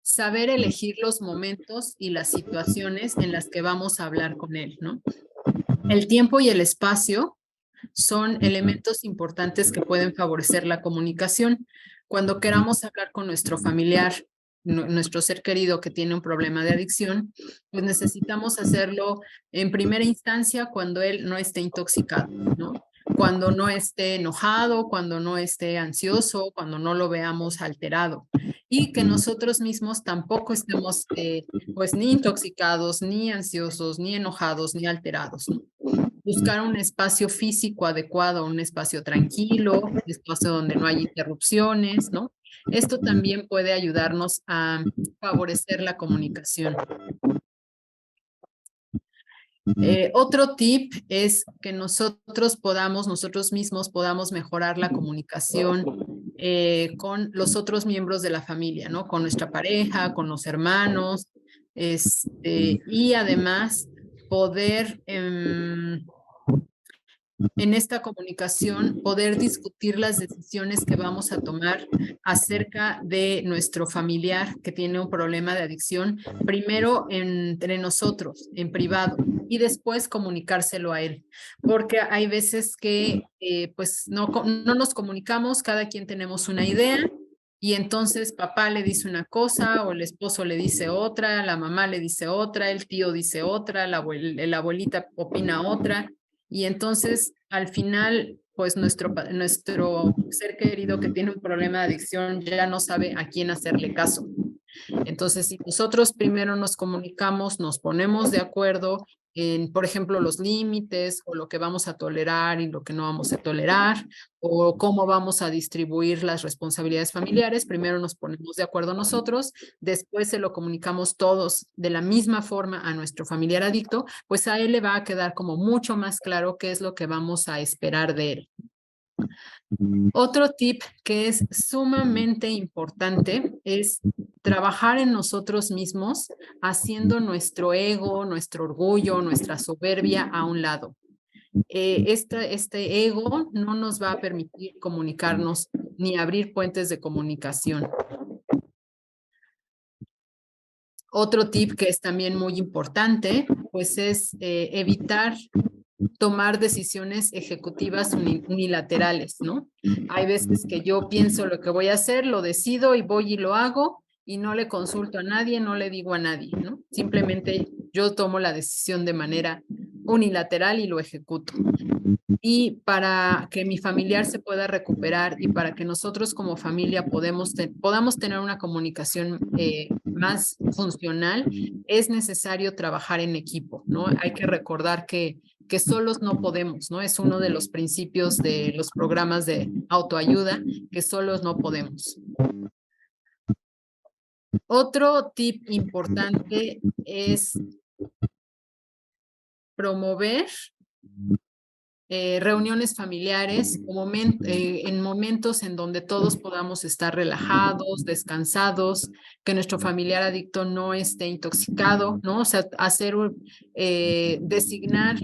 Speaker 1: saber elegir los momentos y las situaciones en las que vamos a hablar con él, ¿no? El tiempo y el espacio son elementos importantes que pueden favorecer la comunicación. Cuando queramos hablar con nuestro familiar, nuestro ser querido que tiene un problema de adicción, pues necesitamos hacerlo en primera instancia cuando él no esté intoxicado, ¿no? Cuando no esté enojado, cuando no esté ansioso, cuando no lo veamos alterado. Y que nosotros mismos tampoco estemos pues ni intoxicados, ni ansiosos, ni enojados, ni alterados, ¿no? Buscar un espacio físico adecuado, un espacio tranquilo, un espacio donde no hay interrupciones, ¿no? Esto también puede ayudarnos a favorecer la comunicación. Otro tip es que nosotros mismos podamos mejorar la comunicación con los otros miembros de la familia, ¿no? Con nuestra pareja, con los hermanos, y además poder en esta comunicación poder discutir las decisiones que vamos a tomar acerca de nuestro familiar que tiene un problema de adicción, primero entre nosotros, en privado, y después comunicárselo a él, porque hay veces que pues no nos comunicamos, cada quien tenemos una idea, y entonces papá le dice una cosa o el esposo le dice otra, la mamá le dice otra, el tío dice otra, la abuelita opina otra, y entonces, al final, pues nuestro ser querido que tiene un problema de adicción ya no sabe a quién hacerle caso. Entonces, si nosotros primero nos comunicamos, nos ponemos de acuerdo en, por ejemplo, los límites o lo que vamos a tolerar y lo que no vamos a tolerar, o cómo vamos a distribuir las responsabilidades familiares, primero nos ponemos de acuerdo nosotros, después se lo comunicamos todos de la misma forma a nuestro familiar adicto, pues a él le va a quedar como mucho más claro qué es lo que vamos a esperar de él. Otro tip que es sumamente importante es trabajar en nosotros mismos, haciendo nuestro ego, nuestro orgullo, nuestra soberbia a un lado. Este ego no nos va a permitir comunicarnos ni abrir puentes de comunicación. Otro tip que es también muy importante, pues es evitar tomar decisiones ejecutivas unilaterales, ¿no? Hay veces que yo pienso lo que voy a hacer, lo decido y voy y lo hago y no le consulto a nadie, no le digo a nadie, ¿no? Simplemente yo tomo la decisión de manera unilateral y lo ejecuto. Y para que mi familiar se pueda recuperar y para que nosotros como familia podamos tener una comunicación más funcional, es necesario trabajar en equipo, ¿no? Hay que recordar que solos no podemos, ¿no? Es uno de los principios de los programas de autoayuda, que solos no podemos. Otro tip importante es promover reuniones familiares en momentos en donde todos podamos estar relajados, descansados, que nuestro familiar adicto no esté intoxicado, ¿no? O sea, designar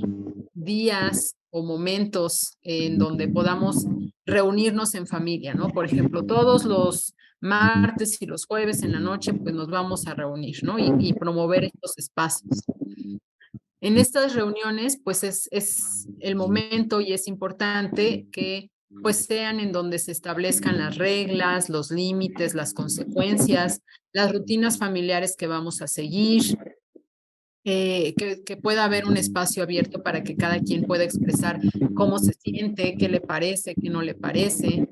Speaker 1: días o momentos en donde podamos reunirnos en familia, ¿no? Por ejemplo, todos los martes y los jueves en la noche, pues nos vamos a reunir, ¿no? Y promover estos espacios. En estas reuniones, pues es el momento y es importante que pues sean en donde se establezcan las reglas, los límites, las consecuencias, las rutinas familiares que vamos a seguir, que pueda haber un espacio abierto para que cada quien pueda expresar cómo se siente, qué le parece, qué no le parece,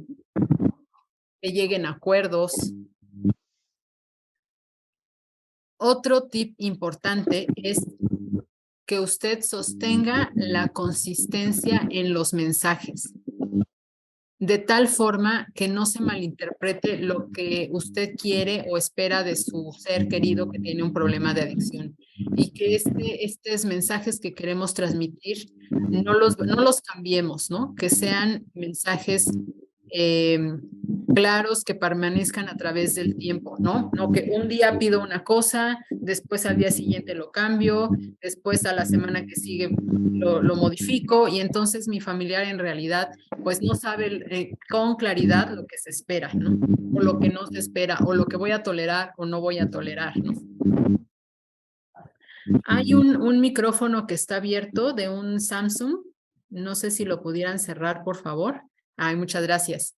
Speaker 1: que lleguen a acuerdos. Otro tip importante es que usted sostenga la consistencia en los mensajes, de tal forma que no se malinterprete lo que usted quiere o espera de su ser querido que tiene un problema de adicción, y que estos mensajes que queremos transmitir no los cambiemos, ¿no? Que sean mensajes claros, que permanezcan a través del tiempo, ¿no? No que un día pido una cosa, después al día siguiente lo cambio, después a la semana que sigue lo modifico, y entonces mi familiar en realidad pues no sabe con claridad lo que se espera, ¿no? O lo que no se espera, o lo que voy a tolerar o no voy a tolerar, ¿no? Hay un micrófono que está abierto de un Samsung. No sé si lo pudieran cerrar, por favor. Ay, muchas gracias.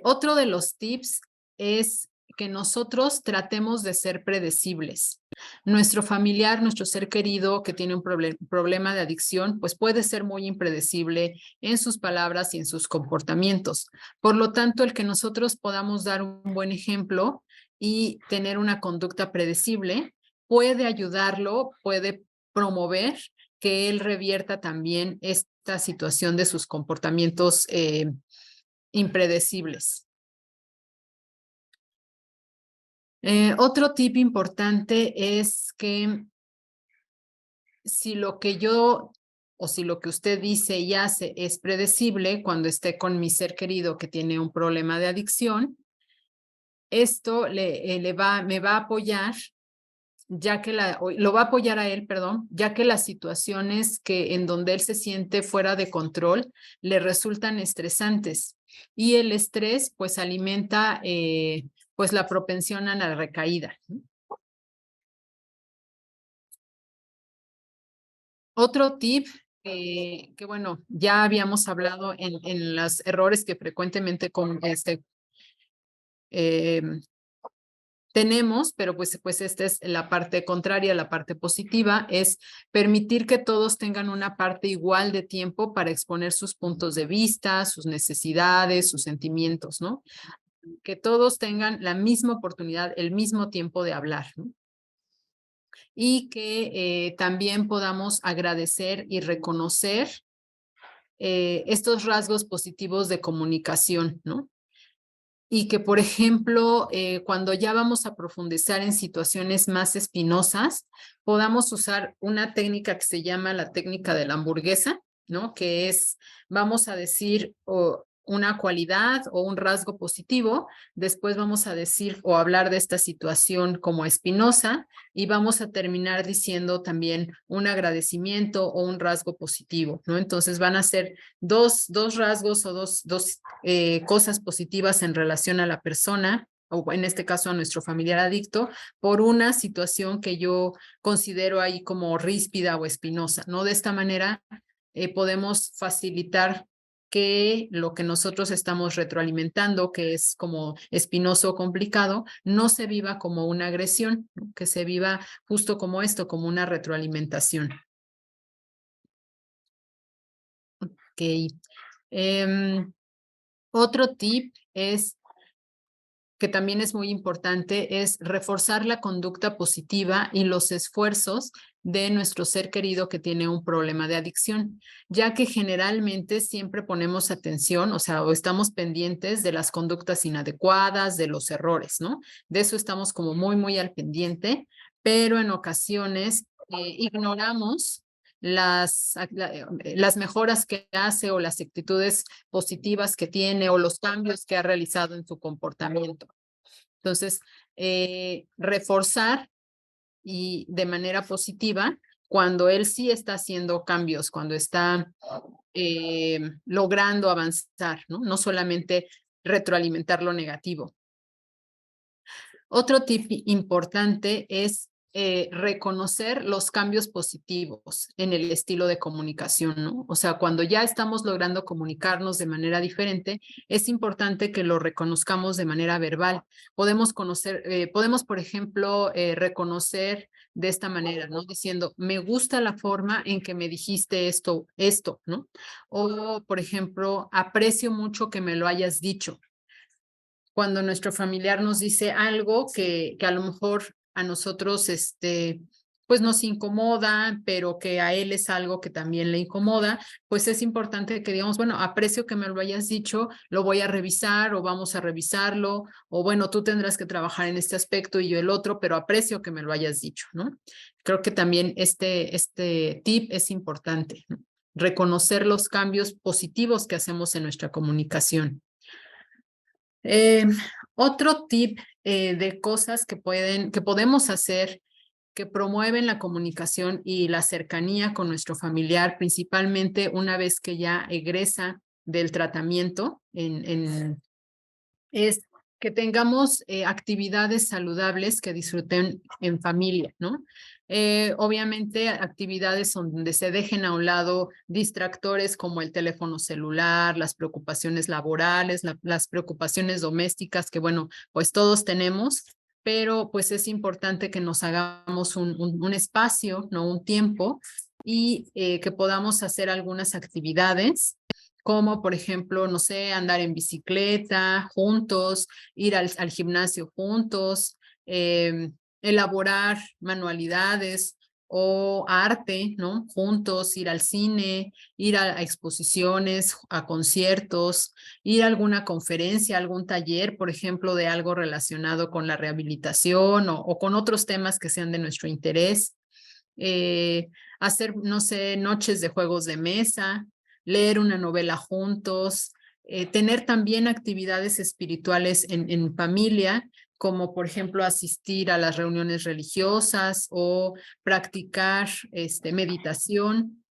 Speaker 1: Otro de los tips es que nosotros tratemos de ser predecibles. Nuestro familiar, nuestro ser querido que tiene un problema de adicción, pues puede ser muy impredecible en sus palabras y en sus comportamientos. Por lo tanto, el que nosotros podamos dar un buen ejemplo y tener una conducta predecible puede ayudarlo, puede promover que él revierta también esta situación de sus comportamientos impredecibles. Otro tip importante es que si lo que yo o si lo que usted dice y hace es predecible cuando esté con mi ser querido que tiene un problema de adicción, esto me va a apoyar, ya que lo va a apoyar a él, perdón, ya que las situaciones en donde él se siente fuera de control le resultan estresantes, y el estrés pues alimenta pues la propensión a la recaída. Otro tip que bueno, ya habíamos hablado en los errores que frecuentemente tenemos, pero pues esta es la parte contraria, la parte positiva, es permitir que todos tengan una parte igual de tiempo para exponer sus puntos de vista, sus necesidades, sus sentimientos, ¿no? que todos tengan la misma oportunidad, el mismo tiempo de hablar, ¿no? Y que también podamos agradecer y reconocer estos rasgos positivos de comunicación, ¿no? Y que, por ejemplo, cuando ya vamos a profundizar en situaciones más espinosas, podamos usar una técnica que se llama la técnica de la hamburguesa, ¿no? Que es, vamos a decir, una cualidad o un rasgo positivo, después vamos a decir o hablar de esta situación como espinosa y vamos a terminar diciendo también un agradecimiento o un rasgo positivo, ¿no? Entonces van a ser dos rasgos o dos cosas positivas en relación a la persona, o en este caso a nuestro familiar adicto, por una situación que yo considero ahí como ríspida o espinosa, ¿no? De esta manera podemos facilitar que lo que nosotros estamos retroalimentando, que es como espinoso o complicado, no se viva como una agresión, ¿no? Que se viva justo como esto, como una retroalimentación. Ok. Otro tip es que también es muy importante, es reforzar la conducta positiva y los esfuerzos de nuestro ser querido que tiene un problema de adicción, ya que generalmente siempre ponemos atención, o sea, o estamos pendientes de las conductas inadecuadas, de los errores, ¿no? De eso estamos como muy al pendiente, pero en ocasiones ignoramos las mejoras que hace o las actitudes positivas que tiene o los cambios que ha realizado en su comportamiento. Entonces, reforzar y de manera positiva cuando él sí está haciendo cambios, cuando está logrando avanzar, ¿no? No solamente retroalimentar lo negativo. Otro tip importante es reconocer los cambios positivos en el estilo de comunicación, ¿no? O sea, cuando ya estamos logrando comunicarnos de manera diferente, es importante que lo reconozcamos de manera verbal. Podemos, por ejemplo, reconocer de esta manera, ¿no? Diciendo, me gusta la forma en que me dijiste esto, ¿no? O, por ejemplo, aprecio mucho que me lo hayas dicho. Cuando nuestro familiar nos dice algo que a lo mejor a nosotros pues nos incomoda, pero que a él es algo que también le incomoda, pues es importante que digamos, bueno, aprecio que me lo hayas dicho, lo voy a revisar o vamos a revisarlo, o bueno, tú tendrás que trabajar en este aspecto y yo el otro, pero aprecio que me lo hayas dicho, ¿no? Creo que también este tip es importante, ¿no? Reconocer los cambios positivos que hacemos en nuestra comunicación. Otro tip de cosas que podemos hacer que promueven la comunicación y la cercanía con nuestro familiar, principalmente una vez que ya egresa del tratamiento, es que tengamos actividades saludables que disfruten en familia, ¿no? Obviamente actividades donde se dejen a un lado distractores como el teléfono celular, las preocupaciones laborales, las preocupaciones domésticas que, bueno, pues todos tenemos, pero pues es importante que nos hagamos un espacio, ¿no? Un tiempo y que podamos hacer algunas actividades como por ejemplo, no sé, andar en bicicleta juntos, ir al gimnasio juntos, elaborar manualidades o arte, ¿no? Juntos, ir al cine, ir a exposiciones, a conciertos, ir a alguna conferencia, algún taller, por ejemplo, de algo relacionado con la rehabilitación o con otros temas que sean de nuestro interés. Hacer, no sé, noches de juegos de mesa, leer una novela juntos, tener también actividades espirituales en familia, como por ejemplo asistir a las reuniones religiosas o practicar meditación.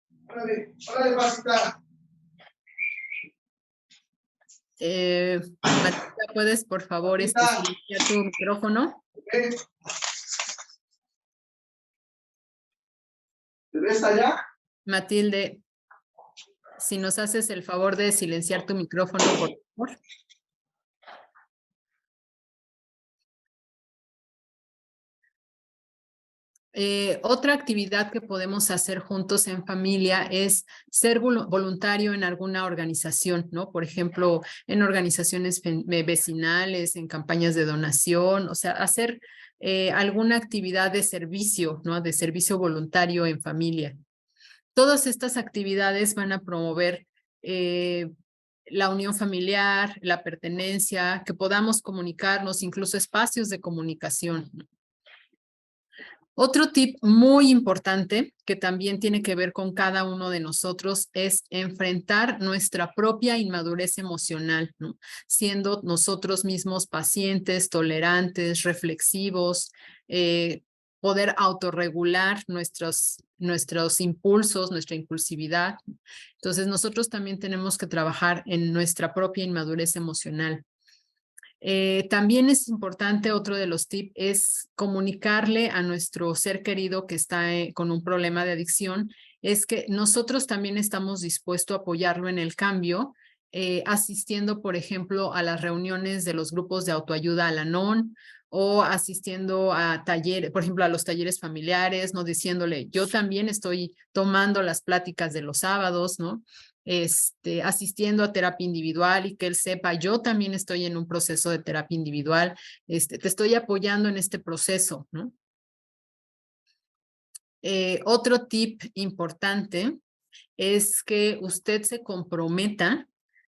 Speaker 1: Matilda, ¿puedes por favor silenciar tu micrófono?
Speaker 6: ¿Te ves allá?
Speaker 1: Matilde, si nos haces el favor de silenciar tu micrófono, por favor. Otra actividad que podemos hacer juntos en familia es ser voluntario en alguna organización, ¿no? Por ejemplo, en organizaciones vecinales, en campañas de donación, o sea, hacer alguna actividad de servicio, ¿no? De servicio voluntario en familia. Todas estas actividades van a promover la unión familiar, la pertenencia, que podamos comunicarnos, incluso espacios de comunicación, ¿no? Otro tip muy importante que también tiene que ver con cada uno de nosotros es enfrentar nuestra propia inmadurez emocional, ¿no? Siendo nosotros mismos pacientes, tolerantes, reflexivos, poder autorregular nuestros impulsos, nuestra impulsividad. Entonces, nosotros también tenemos que trabajar en nuestra propia inmadurez emocional. También es importante, otro de los tips es comunicarle a nuestro ser querido que está con un problema de adicción, es que nosotros también estamos dispuestos a apoyarlo en el cambio, asistiendo, por ejemplo, a las reuniones de los grupos de autoayuda Al-Anon o asistiendo a talleres, por ejemplo, a los talleres familiares, ¿no? Diciéndole, yo también estoy tomando las pláticas de los sábados, ¿no? Asistiendo a terapia individual y que él sepa, yo también estoy en un proceso de terapia individual, te estoy apoyando en este proceso, ¿no? Otro tip importante es que usted se comprometa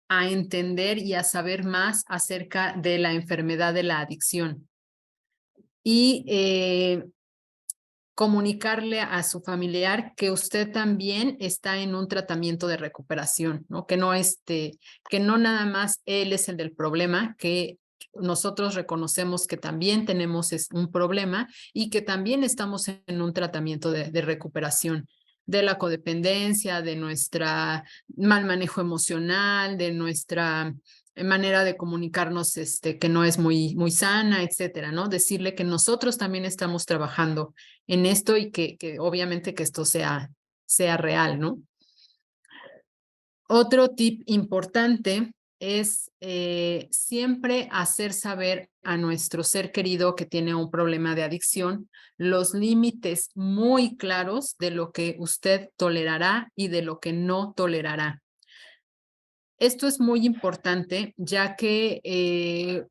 Speaker 1: a entender y a saber más acerca de la enfermedad de la adicción y comunicarle a su familiar que usted también está en un tratamiento de recuperación, ¿no? Que no nada más él es el del problema, que nosotros reconocemos que también tenemos un problema y que también estamos en un tratamiento de recuperación de la codependencia, de nuestra mal manejo emocional, de nuestra manera de comunicarnos que no es muy sana, etcétera, ¿no? Decirle que nosotros también estamos trabajando en esto y que obviamente que esto sea real, ¿no? Otro tip importante es siempre hacer saber a nuestro ser querido que tiene un problema de adicción los límites muy claros de lo que usted tolerará y de lo que no tolerará. Esto es muy importante, ya que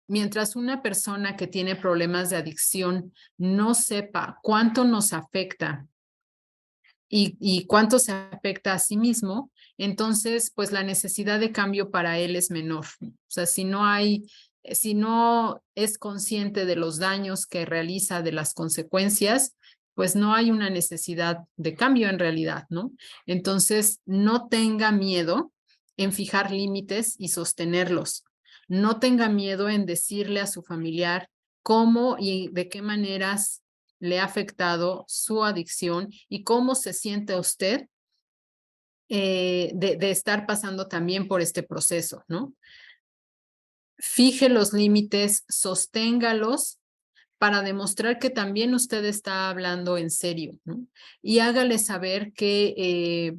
Speaker 1: mientras una persona que tiene problemas de adicción no sepa cuánto nos afecta y cuánto se afecta a sí mismo, entonces, pues la necesidad de cambio para él es menor. O sea, si no es consciente de los daños que realiza, de las consecuencias, pues no hay una necesidad de cambio en realidad, ¿no? Entonces, no tenga miedo en fijar límites y sostenerlos. No tenga miedo en decirle a su familiar cómo y de qué maneras le ha afectado su adicción y cómo se siente usted de estar pasando también por este proceso, ¿no? Fije los límites, sosténgalos para demostrar que también usted está hablando en serio, ¿no? Y hágale saber que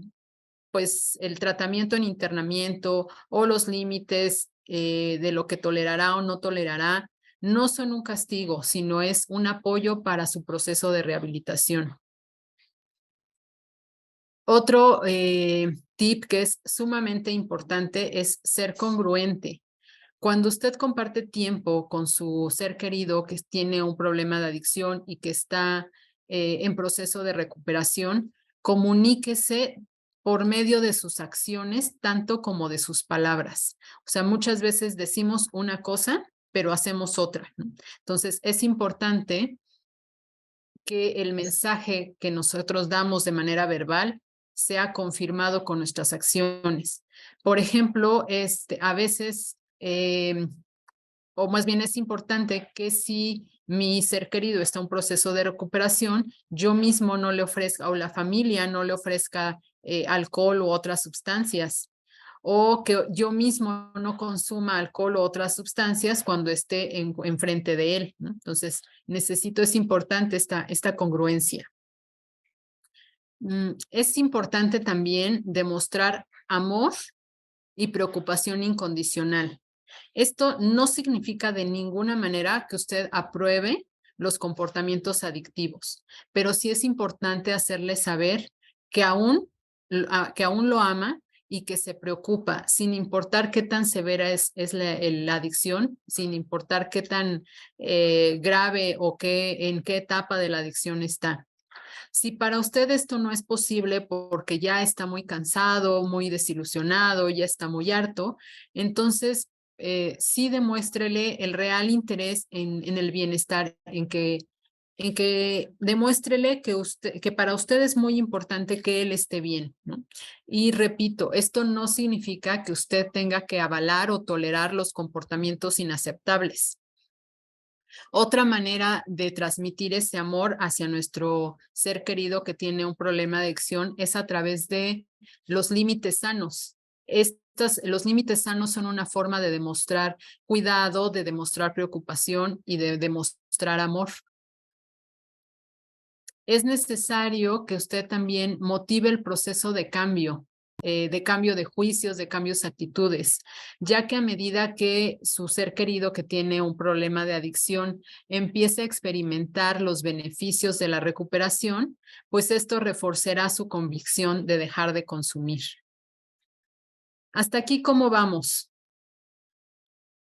Speaker 1: pues el tratamiento en internamiento o los límites de lo que tolerará o no tolerará no son un castigo, sino es un apoyo para su proceso de rehabilitación. Otro tip que es sumamente importante es ser congruente. Cuando usted comparte tiempo con su ser querido que tiene un problema de adicción y que está en proceso de recuperación, comuníquese por medio de sus acciones, tanto como de sus palabras. O sea, muchas veces decimos una cosa, pero hacemos otra, ¿no? Entonces, es importante que el mensaje que nosotros damos de manera verbal sea confirmado con nuestras acciones. Por ejemplo, a veces, o más bien es importante que si mi ser querido está en un proceso de recuperación, yo mismo no le ofrezca, o la familia no le ofrezca alcohol u otras sustancias, o que yo mismo no consuma alcohol u otras sustancias cuando esté enfrente de él, ¿no? Entonces, es importante esta congruencia. Es importante también demostrar amor y preocupación incondicional. Esto no significa de ninguna manera que usted apruebe los comportamientos adictivos, pero sí es importante hacerle saber que aún lo ama y que se preocupa, sin importar qué tan severa es la adicción, sin importar qué tan grave o en qué etapa de la adicción está. Si para usted esto no es posible porque ya está muy cansado, muy desilusionado, ya está muy harto, entonces sí demuéstrele el real interés en el bienestar, en que demuéstrele que para usted es muy importante que él esté bien, ¿no? Y repito, esto no significa que usted tenga que avalar o tolerar los comportamientos inaceptables. Otra manera de transmitir ese amor hacia nuestro ser querido que tiene un problema de adicción es a través de los límites sanos. Los límites sanos son una forma de demostrar cuidado, de demostrar preocupación y de demostrar amor. Es necesario que usted también motive el proceso de cambio de juicios, de cambios de actitudes, ya que a medida que su ser querido que tiene un problema de adicción empiece a experimentar los beneficios de la recuperación, pues esto reforzará su convicción de dejar de consumir. Hasta aquí, ¿cómo vamos?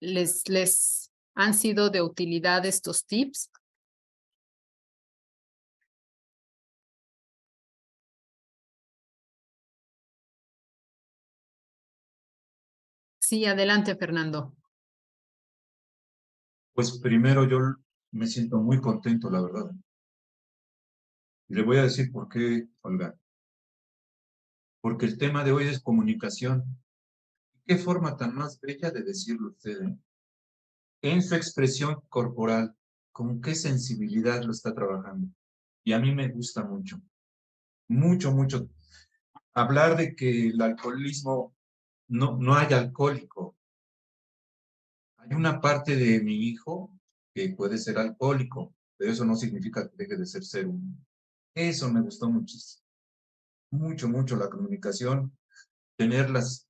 Speaker 1: ¿Les han sido de utilidad estos tips? Sí, adelante, Fernando.
Speaker 5: Pues primero yo me siento muy contento, la verdad. Y le voy a decir por qué, Olga. Porque el tema de hoy es comunicación. ¿Qué forma tan más bella de decirlo usted, eh? En su expresión corporal, con qué sensibilidad lo está trabajando. Y a mí me gusta mucho, mucho, mucho. Hablar de que el alcoholismo, no hay alcohólico. Hay una parte de mi hijo que puede ser alcohólico, pero eso no significa que deje de ser humano. Eso me gustó muchísimo. Mucho, mucho la comunicación, tenerlas,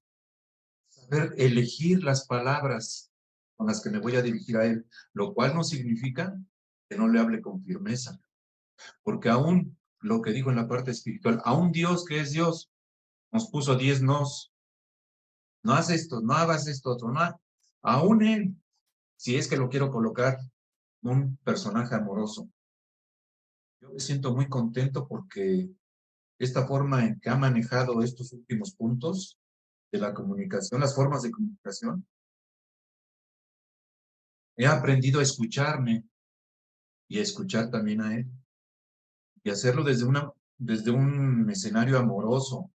Speaker 5: saber elegir las palabras con las que me voy a dirigir a él, lo cual no significa que no le hable con firmeza, porque aún lo que digo en la parte espiritual, aún Dios que es Dios, nos puso 10 nos, no hagas esto, no hagas esto, otro, no, aún Él, si es que lo quiero colocar un personaje amoroso. Yo me siento muy contento porque esta forma en que ha manejado estos últimos puntos de la comunicación, las formas de comunicación, he aprendido a escucharme y a escuchar también a él y hacerlo desde un escenario amoroso,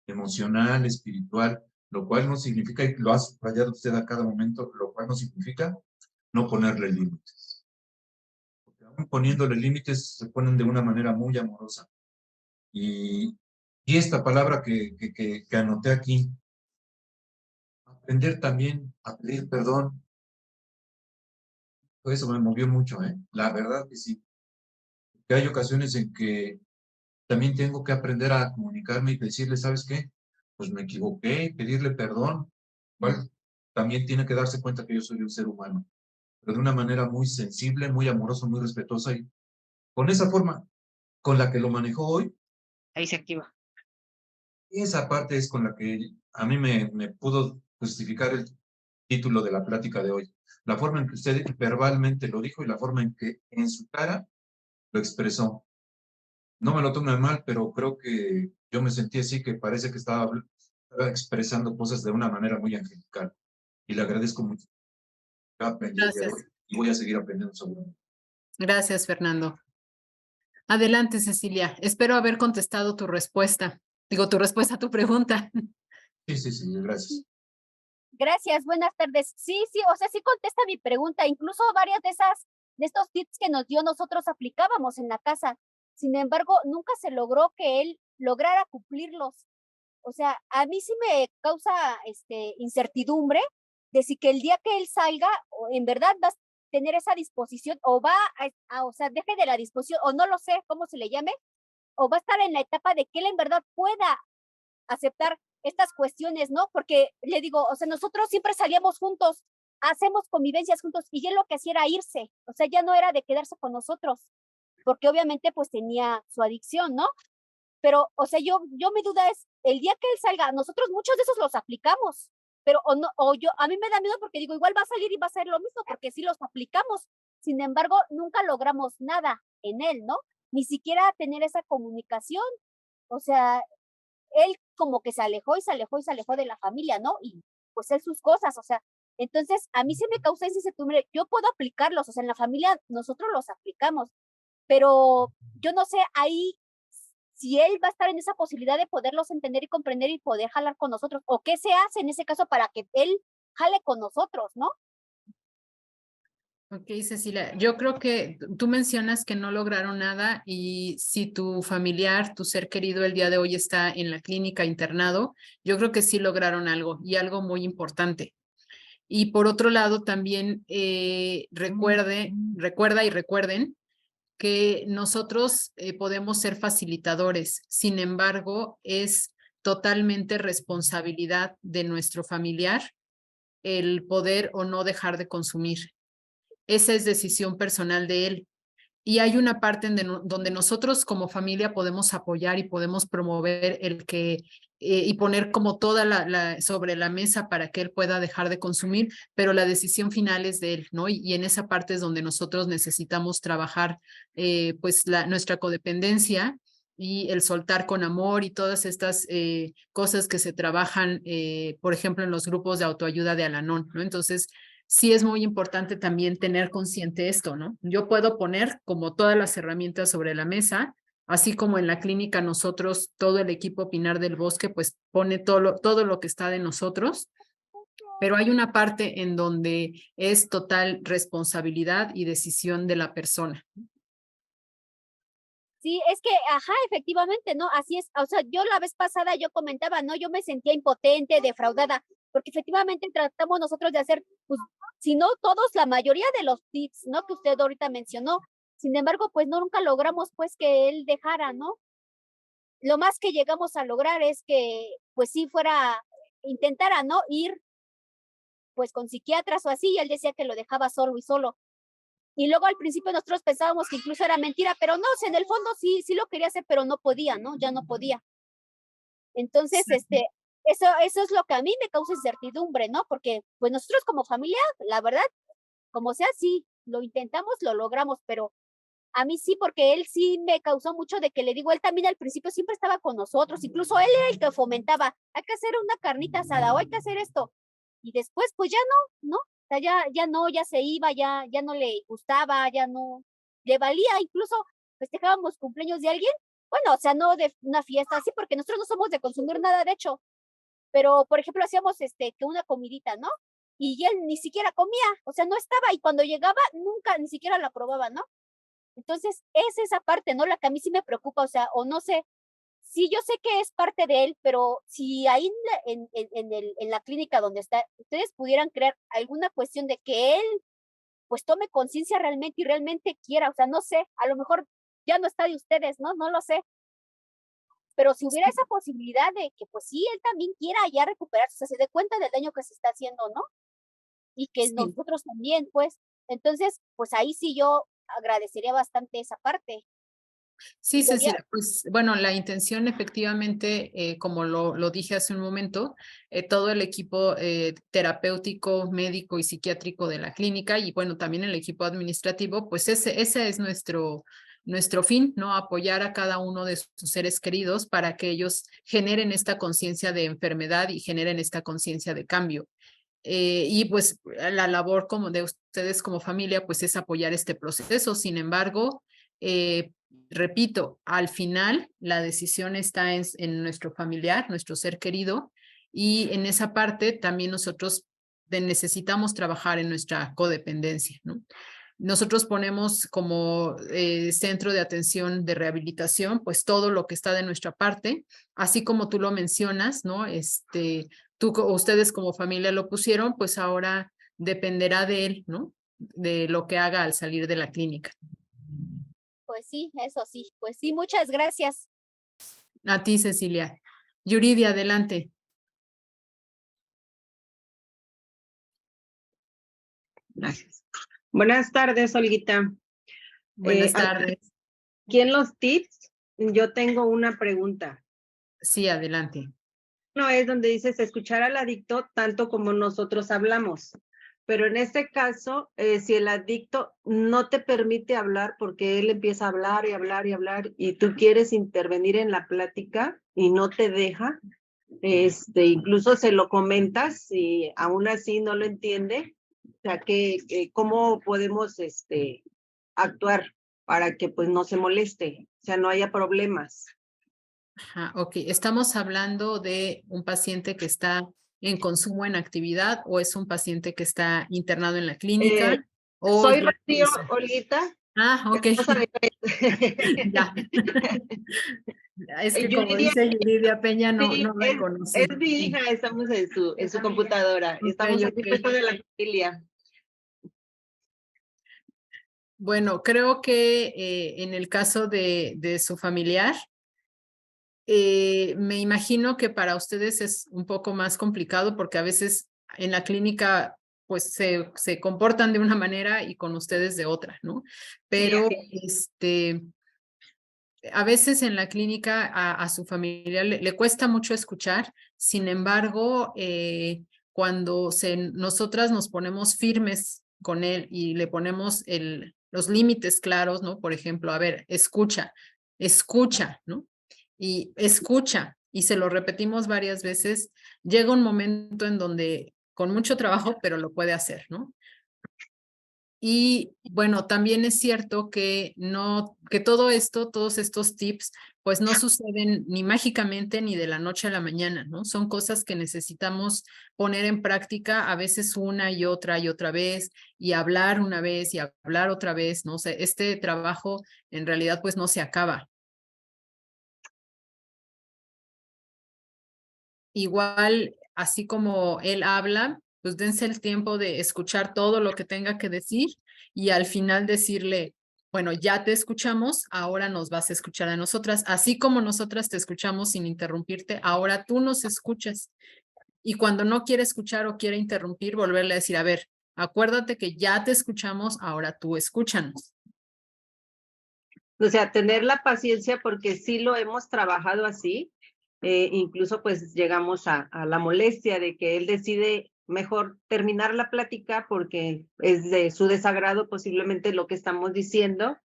Speaker 5: emocional, espiritual, lo cual no significa, y lo ha subrayado usted a cada momento, lo cual no significa no ponerle límites. Porque aún poniéndole límites se ponen de una manera muy amorosa. Y esta palabra que anoté aquí, aprender también a pedir perdón, eso me movió mucho, ¿eh? La verdad que sí. Que hay ocasiones en que también tengo que aprender a comunicarme y decirle, ¿sabes qué? Pues me equivoqué, pedirle perdón. Igual también tiene que darse cuenta que yo soy un ser humano, pero de una manera muy sensible, muy amorosa, muy respetuosa y con esa forma con la que lo manejó hoy.
Speaker 4: Ahí se activa.
Speaker 5: Esa parte es con la que a mí me pudo justificar el título de la plática de hoy. La forma en que usted verbalmente lo dijo y la forma en que en su cara lo expresó. No me lo tome mal, pero creo que yo me sentí así, que parece que estaba expresando cosas de una manera muy angelical. Y le agradezco mucho. Aprendí el día de hoy
Speaker 1: Gracias.
Speaker 5: y voy a seguir aprendiendo sobre él.
Speaker 1: Gracias, Fernando. Adelante, Cecilia. Espero haber contestado tu respuesta. Digo, tu respuesta a tu pregunta.
Speaker 5: Sí, sí, sí, gracias.
Speaker 6: Gracias, buenas tardes. Sí, o sea, sí contesta mi pregunta. Incluso varias de estos tips que nos dio nosotros aplicábamos en la casa. Sin embargo, nunca se logró que él lograra cumplirlos. O sea, a mí sí me causa incertidumbre de si que el día que él salga, en verdad va a tener esa disposición o va o sea, deje de la disposición, o no lo sé cómo se le llame, o va a estar en la etapa de que él en verdad pueda aceptar estas cuestiones, ¿no? Porque le digo, o sea, nosotros siempre salíamos juntos hacemos convivencias juntos y él lo que hacía era irse, o sea, ya no era de quedarse con nosotros, porque obviamente pues tenía su adicción, ¿no? Pero, o sea, mi duda es, el día que él salga, nosotros muchos de esos los aplicamos, pero o no, o yo, a mí me da miedo porque digo, igual va a salir y va a ser lo mismo, porque sí los aplicamos. Sin embargo, nunca logramos nada en él, ¿no? Ni siquiera tener esa comunicación. O sea, él como que se alejó y se alejó y se alejó de la familia, ¿no? Y pues él sus cosas, o sea, entonces a mí se me causa esa incertidumbre. Yo puedo aplicarlos, o sea, en la familia nosotros los aplicamos, pero yo no sé ahí si él va a estar en esa posibilidad de poderlos entender y comprender y poder jalar con nosotros, o qué se hace en ese caso para que él jale con nosotros, ¿no?
Speaker 1: Ok, Cecilia, yo creo que tú mencionas que no lograron nada y si tu familiar, tu ser querido el día de hoy está en la clínica internado, yo creo que sí lograron algo y algo muy importante. Y por otro lado, también recuerda y recuerden que nosotros podemos ser facilitadores, sin embargo, es totalmente responsabilidad de nuestro familiar el poder o no dejar de consumir. Esa es decisión personal de él. Y hay una parte donde nosotros como familia podemos apoyar y podemos promover el que y poner como toda sobre la mesa para que él pueda dejar de consumir, pero la decisión final es de él, ¿no? Y en esa parte es donde nosotros necesitamos trabajar pues nuestra codependencia y el soltar con amor y todas estas cosas que se trabajan, por ejemplo, en los grupos de autoayuda de Al-Anon, ¿no? Entonces, sí es muy importante también tener consciente esto, ¿no? Yo puedo poner como todas las herramientas sobre la mesa, así como en la clínica nosotros, todo el equipo Pinar del Bosque, pues pone todo lo que está de nosotros, pero hay una parte en donde es total responsabilidad y decisión de la persona.
Speaker 6: Sí, es que, ajá, efectivamente, ¿no? Así es. O sea, yo la vez pasada yo comentaba, ¿no? Yo me sentía impotente, defraudada, porque efectivamente tratamos nosotros de hacer, pues, si no todos, la mayoría de los tips, ¿no? Que usted ahorita mencionó. Sin embargo, pues no, nunca logramos, pues, que él dejara, ¿no? Lo más que llegamos a lograr es que, pues sí fuera, intentara, ¿no? Ir, pues, con psiquiatras o así, y él decía que lo dejaba solo y solo. Y luego al principio nosotros pensábamos que incluso era mentira, pero no, o sea, en el fondo sí lo quería hacer, pero no podía, ¿no? Ya no podía. Entonces,
Speaker 1: Sí.
Speaker 6: eso es lo que a mí me causa incertidumbre, ¿no? Porque, pues nosotros como familia, la verdad, como sea, sí, lo intentamos, lo logramos, pero a mí sí, porque él sí me causó mucho de que le digo, él también al principio siempre estaba con nosotros, incluso él era el que fomentaba, hay que hacer una carnita asada o hay que hacer esto. Y después, pues ya no, ¿no? O sea, ya no, ya se iba, ya no le gustaba, ya no, le valía, incluso festejábamos cumpleaños de alguien, bueno, o sea, no de una fiesta así, porque nosotros no somos de consumir nada, de hecho, pero por ejemplo hacíamos que una comidita, ¿no? Y él ni siquiera comía, o sea, no estaba, y cuando llegaba, nunca, ni siquiera la probaba, ¿no? Entonces, es esa parte, ¿no? La que a mí sí me preocupa, o sea, o no sé, sí, yo sé que es parte de él, pero si ahí en la clínica donde está, ustedes pudieran crear alguna cuestión de que él, pues tome conciencia realmente y realmente quiera, o sea, no sé, a lo mejor ya no está de ustedes, ¿no? No lo sé, pero si hubiera esa posibilidad de que, pues sí, él también quiera ya recuperarse, o sea, se dé cuenta del daño que se está haciendo, ¿no? Y que
Speaker 1: Sí.
Speaker 6: nosotros también, pues, entonces, pues ahí sí yo agradecería bastante esa parte.
Speaker 1: Sí,
Speaker 6: Sería,
Speaker 1: Cecilia, pues bueno, la intención efectivamente, como lo dije hace un momento, todo el equipo terapéutico, médico y psiquiátrico de la clínica y bueno, también el equipo administrativo, pues ese es nuestro fin, ¿no? Apoyar a cada uno de sus seres queridos para que ellos generen esta conciencia de enfermedad y generen esta conciencia de cambio. Y pues la labor como de ustedes como familia, pues es apoyar este proceso. Sin embargo, repito, al final la decisión está en nuestro familiar, nuestro ser querido, y en esa parte también nosotros necesitamos trabajar en nuestra codependencia, ¿no? Nosotros ponemos como centro de atención de rehabilitación, pues todo lo que está de nuestra parte, así como tú lo mencionas, ¿no? Ustedes como familia lo pusieron, pues ahora dependerá de él, ¿no? De lo que haga al salir de la clínica.
Speaker 6: pues sí, eso sí, pues sí, muchas gracias.
Speaker 1: A ti, Cecilia. Yuridia, adelante.
Speaker 7: Gracias. Buenas tardes, Olguita.
Speaker 1: Buenas tardes.
Speaker 7: Aquí en los tips, yo tengo una pregunta.
Speaker 1: Sí, adelante.
Speaker 7: No es donde dices escuchar al adicto tanto como nosotros hablamos. Pero en este caso, si el adicto no te permite hablar porque él empieza a hablar y hablar y hablar y tú quieres intervenir en la plática y no te deja, incluso se lo comentas y aún así no lo entiende, o sea, ¿cómo podemos actuar para que pues no se moleste, o sea, no haya problemas?
Speaker 1: Ajá, ok, ¿estamos hablando de un paciente que está en consumo en actividad o es un paciente que está internado en la clínica? O
Speaker 7: Soy
Speaker 1: ya
Speaker 7: Rocío,
Speaker 1: ingresó?
Speaker 7: Olguita.
Speaker 1: Ah, ok.
Speaker 7: esposa de
Speaker 1: Ya. Es que como
Speaker 7: Yuridia,
Speaker 1: dice Yuridia Peña, no,
Speaker 7: sí,
Speaker 1: no la conocí.
Speaker 7: es mi hija, estamos en su computadora,
Speaker 1: Ok,
Speaker 7: estamos aquí
Speaker 1: ok.
Speaker 7: pues toda la familia.
Speaker 1: Bueno, creo que en el caso de su familiar, me imagino que para ustedes es un poco más complicado porque a veces en la clínica pues se comportan de una manera y con ustedes de otra, ¿no? Pero a veces en la clínica a su familia le cuesta mucho escuchar, sin embargo, cuando nosotras nos ponemos firmes con él y le ponemos los límites claros, ¿no? Por ejemplo, a ver, escucha, ¿no? Y escucha, y se lo repetimos varias veces, llega un momento en donde con mucho trabajo, pero lo puede hacer, ¿no? Y bueno, también es cierto que que todo esto, todos estos tips, pues no suceden ni mágicamente ni de la noche a la mañana, ¿no? Son cosas que necesitamos poner en práctica a veces una y otra vez, y hablar una vez y hablar otra vez, ¿no? O sea, este trabajo en realidad pues no se acaba. Igual, así como él habla, pues dense el tiempo de escuchar todo lo que tenga que decir y al final decirle, bueno, ya te escuchamos, ahora nos vas a escuchar a nosotras, así como nosotras te escuchamos sin interrumpirte, ahora tú nos escuchas. Y cuando no quiere escuchar o quiere interrumpir, volverle a decir, a ver, acuérdate que ya te escuchamos, ahora tú escúchanos.
Speaker 7: O sea, tener la paciencia porque sí lo hemos trabajado así, incluso pues llegamos a la molestia de que él decide mejor terminar la plática porque es de su desagrado posiblemente lo que estamos diciendo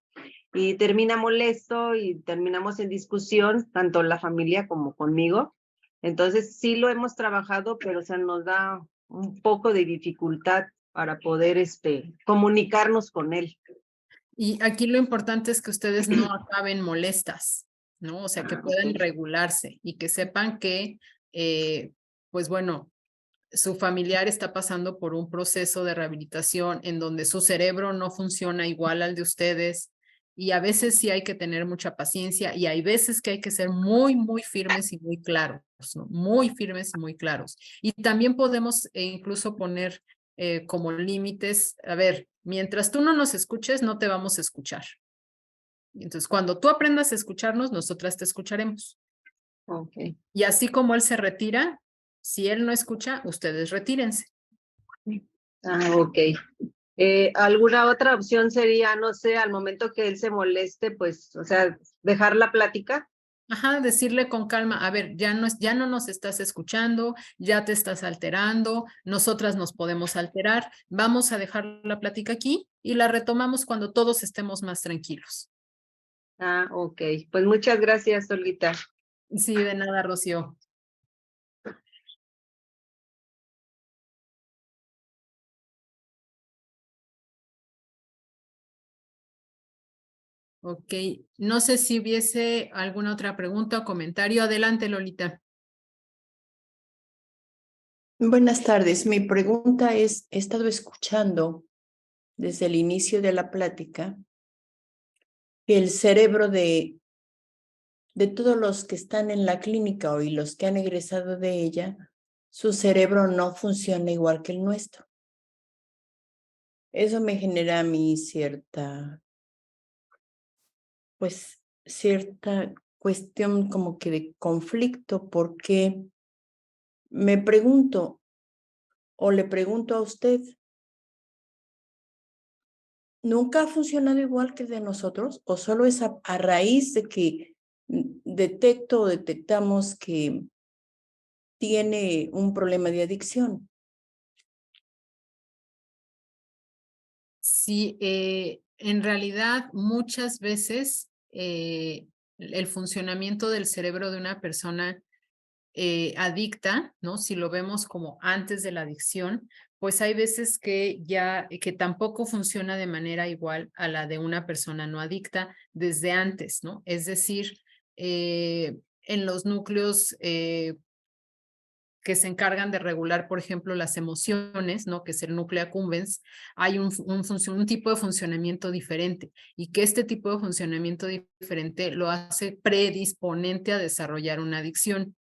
Speaker 7: y termina molesto y terminamos en discusión, tanto la familia como conmigo. Entonces sí lo hemos trabajado, pero o sea, nos da un poco de dificultad para poder comunicarnos con él.
Speaker 1: Y aquí lo importante es que ustedes no acaben molestas, ¿no? O sea, que puedan regularse y que sepan que, pues bueno, su familiar está pasando por un proceso de rehabilitación en donde su cerebro no funciona igual al de ustedes y a veces sí hay que tener mucha paciencia y hay veces que hay que ser muy, muy firmes y muy claros, ¿no? Muy firmes y muy claros. Y también podemos incluso poner como límites, a ver, mientras tú no nos escuches, no te vamos a escuchar. Entonces, cuando tú aprendas a escucharnos, nosotras te escucharemos.
Speaker 7: Okay.
Speaker 1: Y así como él se retira, si él no escucha, ustedes retírense.
Speaker 7: Ah, ok. ¿Alguna otra opción sería, no sé, al momento que él se moleste, pues, o sea, dejar la plática?
Speaker 1: Ajá, decirle con calma, a ver, ya no nos estás escuchando, ya te estás alterando, nosotras nos podemos alterar, vamos a dejar la plática aquí y la retomamos cuando todos estemos más tranquilos.
Speaker 7: Ah, ok. Pues muchas gracias, Olguita.
Speaker 1: Sí, de nada, Rocío. Ok, no sé si hubiese alguna otra pregunta o comentario. Adelante, Lolita.
Speaker 8: Buenas tardes. Mi pregunta es, he estado escuchando desde el inicio de la plática que el cerebro de todos los que están en la clínica hoy, los que han egresado de ella, su cerebro no funciona igual que el nuestro. Eso me genera a mí cierta cuestión como que de conflicto, porque me pregunto, o le pregunto a usted, ¿nunca ha funcionado igual que de nosotros? ¿O solo es a raíz de que detecto o detectamos que tiene un problema de adicción?
Speaker 1: Sí, en realidad muchas veces el funcionamiento del cerebro de una persona adicta, ¿no? Si lo vemos como antes de la adicción, pues hay veces que tampoco funciona de manera igual a la de una persona no adicta desde antes, ¿no? Es decir, en los núcleos que se encargan de regular, por ejemplo, las emociones, ¿no? Que es el núcleo accumbens, hay un tipo de funcionamiento diferente y que este tipo de funcionamiento diferente lo hace predisponente a desarrollar una adicción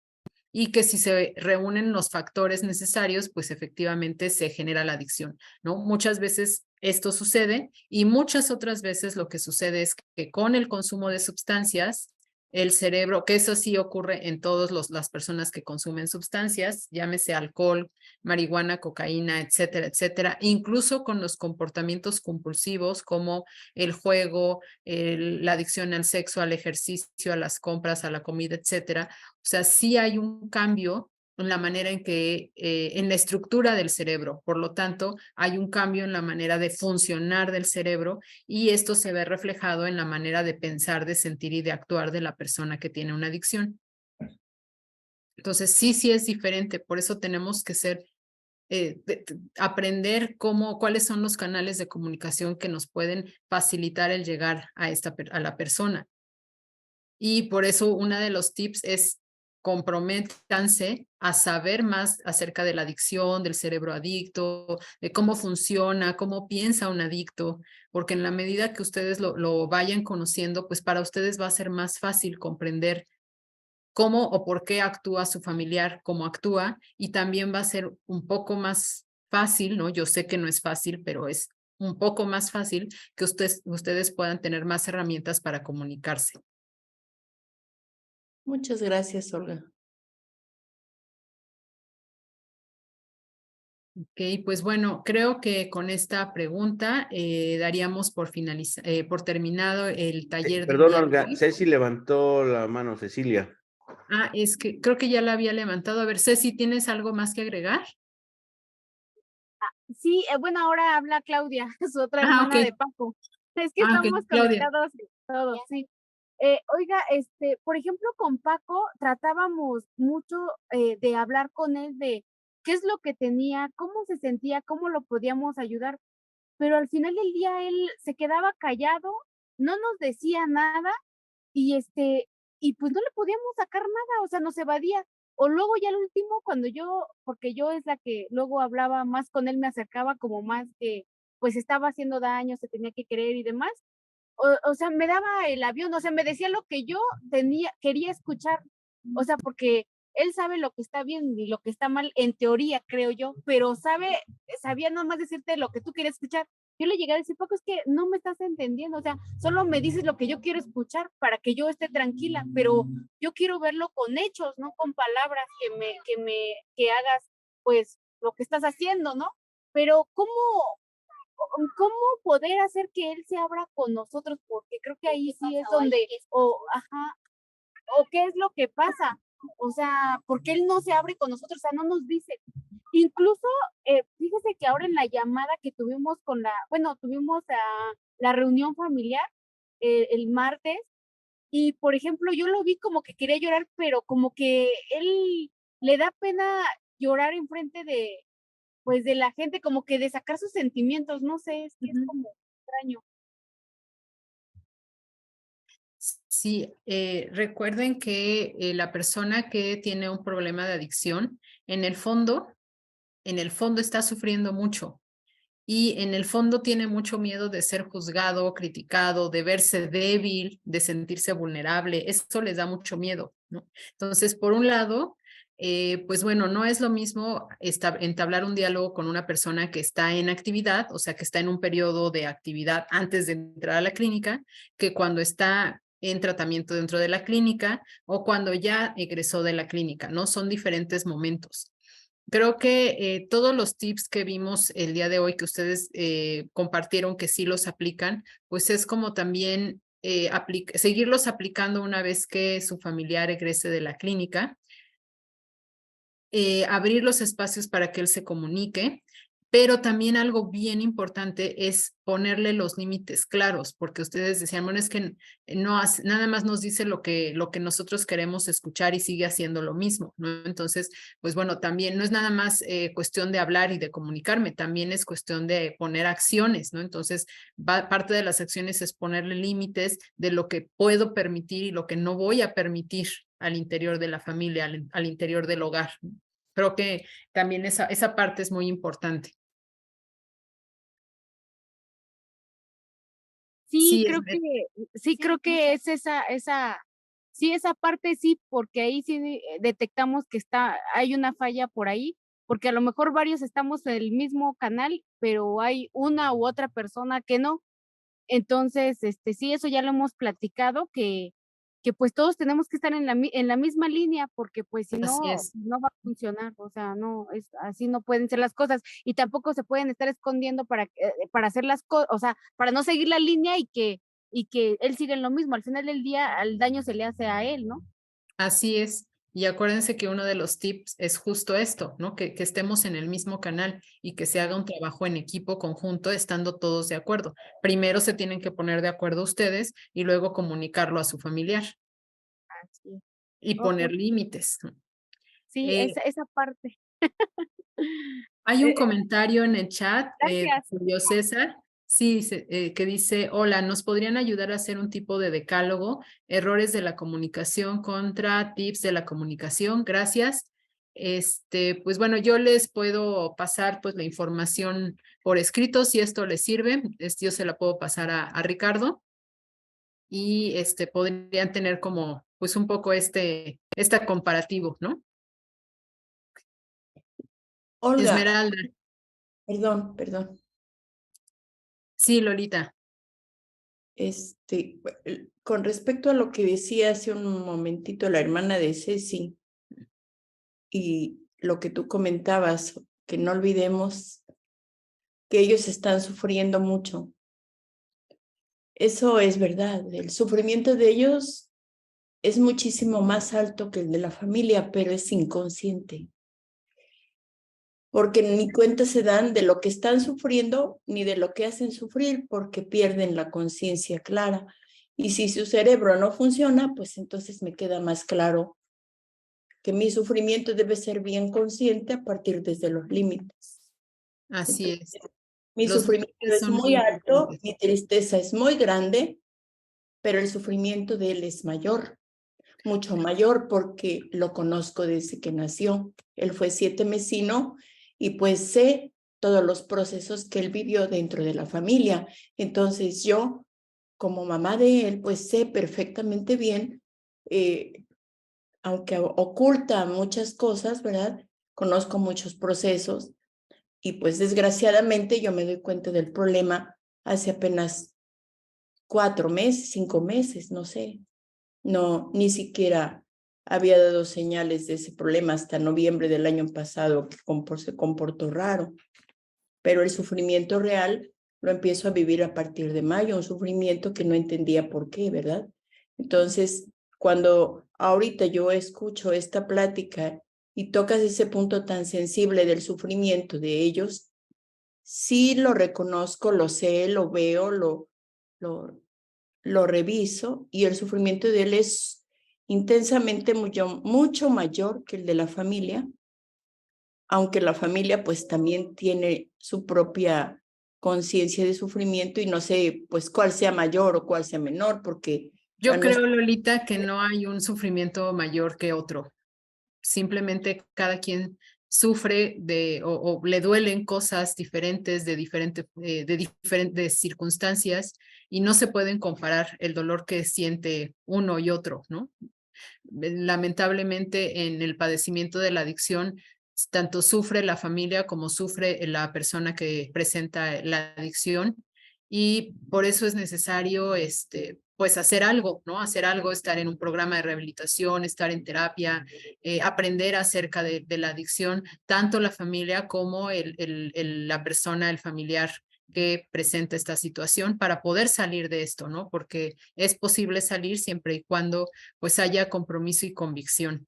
Speaker 1: y que si se reúnen los factores necesarios, pues efectivamente se genera la adicción, ¿no? Muchas veces esto sucede y muchas otras veces lo que sucede es que con el consumo de sustancias, el cerebro, que eso sí ocurre en todas las personas que consumen sustancias, llámese alcohol, marihuana, cocaína, etcétera, etcétera, incluso con los comportamientos compulsivos como el juego, la adicción al sexo, al ejercicio, a las compras, a la comida, etcétera. O sea, sí hay un cambio en la manera en que, en la estructura del cerebro. Por lo tanto, hay un cambio en la manera de funcionar del cerebro y esto se ve reflejado en la manera de pensar, de sentir y de actuar de la persona que tiene una adicción. Entonces, sí es diferente. Por eso tenemos que aprender cuáles son los canales de comunicación que nos pueden facilitar el llegar a la persona. Y por eso uno de los tips es comprométanse a saber más acerca de la adicción, del cerebro adicto, de cómo funciona, cómo piensa un adicto, porque en la medida que ustedes lo vayan conociendo, pues para ustedes va a ser más fácil comprender cómo o por qué actúa su familiar, cómo actúa, y también va a ser un poco más fácil, ¿no? Yo sé que no es fácil, pero es un poco más fácil que ustedes puedan tener más herramientas para comunicarse.
Speaker 8: Muchas gracias, Olga.
Speaker 1: Ok, pues bueno, creo que con esta pregunta daríamos por terminado el taller del
Speaker 9: Perdón,
Speaker 1: día de
Speaker 9: Olga,
Speaker 1: hoy.
Speaker 9: Ceci levantó la mano, Cecilia.
Speaker 1: Ah, es que creo que ya la había levantado. A ver, Ceci, ¿tienes algo más que agregar?
Speaker 4: Sí, bueno, ahora habla Claudia, su otra
Speaker 1: Ah,
Speaker 4: hermana
Speaker 1: ok.
Speaker 4: de Paco. Es que
Speaker 1: Ah, ok,
Speaker 4: estamos
Speaker 1: Claudia.
Speaker 4: conectados todos, sí. Oiga, por ejemplo, con Paco tratábamos mucho de hablar con él de qué es lo que tenía, cómo se sentía, cómo lo podíamos ayudar, pero al final del día él se quedaba callado, no nos decía nada y y pues no le podíamos sacar nada, o sea, nos evadía. O luego ya al último, cuando porque yo es la que luego hablaba más con él, me acercaba como más que, pues estaba haciendo daño, se tenía que querer y demás. O sea, me daba el avión, o sea, me decía lo que yo quería escuchar. O sea, porque él sabe lo que está bien y lo que está mal, en teoría, creo yo, pero sabía nomás decirte lo que tú querías escuchar. Yo le llegué a decir, Paco, es que no me estás entendiendo, o sea, solo me dices lo que yo quiero escuchar para que yo esté tranquila, pero yo quiero verlo con hechos, no con palabras que hagas, pues, lo que estás haciendo, ¿no? Pero ¿cómo poder hacer que él se abra con nosotros? Porque creo que ahí sí es donde, o qué es lo que pasa, o sea, porque él no se abre con nosotros, o sea, no nos dice. Incluso, fíjese que ahora en la llamada que tuvimos tuvimos la reunión familiar el martes, y por ejemplo, yo lo vi como que quería llorar, pero como que él le da pena llorar enfrente pues de la gente, como que de sacar sus sentimientos, no sé, es que es como extraño.
Speaker 1: Sí, recuerden que la persona que tiene un problema de adicción, en el fondo está sufriendo mucho y en el fondo tiene mucho miedo de ser juzgado, criticado, de verse débil, de sentirse vulnerable. Eso les da mucho miedo, ¿no? Entonces, por un lado, pues bueno, no es lo mismo entablar un diálogo con una persona que está en actividad, o sea, que está en un periodo de actividad antes de entrar a la clínica, que cuando está en tratamiento dentro de la clínica o cuando ya egresó de la clínica, ¿no? Son diferentes momentos. Creo que todos los tips que vimos el día de hoy que ustedes compartieron que sí los aplican, pues es como también seguirlos aplicando una vez que su familiar egrese de la clínica, abrir los espacios para que él se comunique, pero también algo bien importante es ponerle los límites claros, porque ustedes decían, bueno, es que no nada más nos dice lo que nosotros queremos escuchar y sigue haciendo lo mismo, ¿no? Entonces, pues bueno, también no es nada más cuestión de hablar y de comunicarme, también es cuestión de poner acciones, ¿no? Entonces, parte de las acciones es ponerle límites de lo que puedo permitir y lo que no voy a permitir al interior de la familia, al interior del hogar. Creo que también esa parte es muy importante.
Speaker 4: Sí,
Speaker 1: Sí,
Speaker 4: creo que es esa parte sí, porque ahí sí detectamos que hay una falla por ahí, porque a lo mejor varios estamos en el mismo canal, pero hay una u otra persona que no. Entonces, sí, eso ya lo hemos platicado, que pues todos tenemos que estar en la misma línea, porque pues si
Speaker 1: así
Speaker 4: no,
Speaker 1: es.
Speaker 4: no va a funcionar, o sea, no, así no pueden ser las cosas, y tampoco se pueden estar escondiendo para hacer las cosas, o sea, para no seguir la línea y que él siga en lo mismo, al final del día, al daño se le hace a él, ¿no?
Speaker 1: Así es. Y acuérdense que uno de los tips es justo esto, ¿no? Que estemos en el mismo canal y que se haga un trabajo en equipo conjunto, estando todos de acuerdo. Primero se tienen que poner de acuerdo ustedes y luego comunicarlo a su familiar
Speaker 4: Así es.
Speaker 1: y
Speaker 4: Ok,
Speaker 1: poner límites.
Speaker 4: sí,
Speaker 1: Eh,
Speaker 4: esa parte.
Speaker 1: Hay un
Speaker 4: Eh,
Speaker 1: comentario en el chat de
Speaker 4: Gracias.
Speaker 1: Julio César, sí, que dice, hola, ¿nos podrían ayudar a hacer un tipo de decálogo? Errores de la comunicación contra tips de la comunicación, gracias. Pues bueno, yo les puedo pasar pues la información por escrito, si esto les sirve, yo se la puedo pasar a Ricardo y podrían tener como pues un poco este comparativo, ¿no?
Speaker 8: Olga,
Speaker 1: Esmeralda,
Speaker 8: perdón.
Speaker 1: sí, Lolita.
Speaker 8: Con respecto a lo que decía hace un momentito la hermana de Ceci y lo que tú comentabas, que no olvidemos que ellos están sufriendo mucho. Eso es verdad, el sufrimiento de ellos es muchísimo más alto que el de la familia, pero es inconsciente, porque ni cuenta se dan de lo que están sufriendo ni de lo que hacen sufrir, porque pierden la conciencia clara. Y si su cerebro no funciona, pues entonces me queda más claro que mi sufrimiento debe ser bien consciente a partir desde los límites.
Speaker 1: Así
Speaker 8: Entonces,
Speaker 1: es.
Speaker 8: mi
Speaker 1: Los
Speaker 8: sufrimiento
Speaker 1: límites
Speaker 8: es
Speaker 1: son muy
Speaker 8: muy alto,
Speaker 1: importantes.
Speaker 8: mi tristeza es muy grande, pero el sufrimiento de él es mayor, mucho mayor, porque lo conozco desde que nació. Él fue 7 mesino y pues sé todos los procesos que él vivió dentro de la familia. Entonces yo, como mamá de él, pues sé perfectamente bien, aunque oculta muchas cosas, ¿verdad? Conozco muchos procesos y pues desgraciadamente yo me doy cuenta del problema hace apenas 4 meses, 5 meses, no sé. No, ni siquiera había dado señales de ese problema hasta noviembre del año pasado, que se comportó raro. Pero el sufrimiento real lo empiezo a vivir a partir de mayo, un sufrimiento que no entendía por qué, ¿verdad? Entonces, cuando ahorita yo escucho esta plática y tocas ese punto tan sensible del sufrimiento de ellos, sí lo reconozco, lo sé, lo veo, lo reviso y el sufrimiento de él es intensamente mucho mayor que el de la familia, aunque la familia pues también tiene su propia conciencia de sufrimiento y no sé pues cuál sea mayor o cuál sea menor, porque
Speaker 1: Yo creo, Lolita, que no hay un sufrimiento mayor que otro. Simplemente cada quien sufre o le duelen cosas diferentes de diferentes circunstancias y no se pueden comparar el dolor que siente uno y otro, ¿no? Lamentablemente en el padecimiento de la adicción, tanto sufre la familia como sufre la persona que presenta la adicción y por eso es necesario pues hacer algo, ¿no? Hacer algo, estar en un programa de rehabilitación, estar en terapia, aprender acerca de la adicción, tanto la familia como la persona, el familiar que presenta esta situación para poder salir de esto, ¿no? Porque es posible salir siempre y cuando pues haya compromiso y convicción.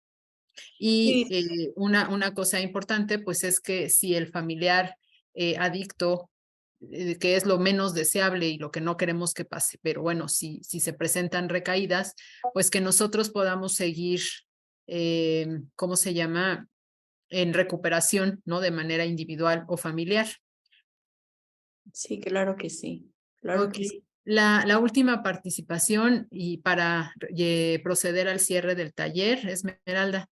Speaker 1: Y una cosa importante pues es que si el familiar adicto, que es lo menos deseable y lo que no queremos que pase, pero bueno, si se presentan recaídas, pues que nosotros podamos seguir, ¿cómo se llama? En recuperación, ¿no? De manera individual o familiar.
Speaker 8: Sí, claro que sí. Claro
Speaker 1: Ok.
Speaker 8: que sí.
Speaker 1: La última participación y para proceder al cierre del taller, Esmeralda.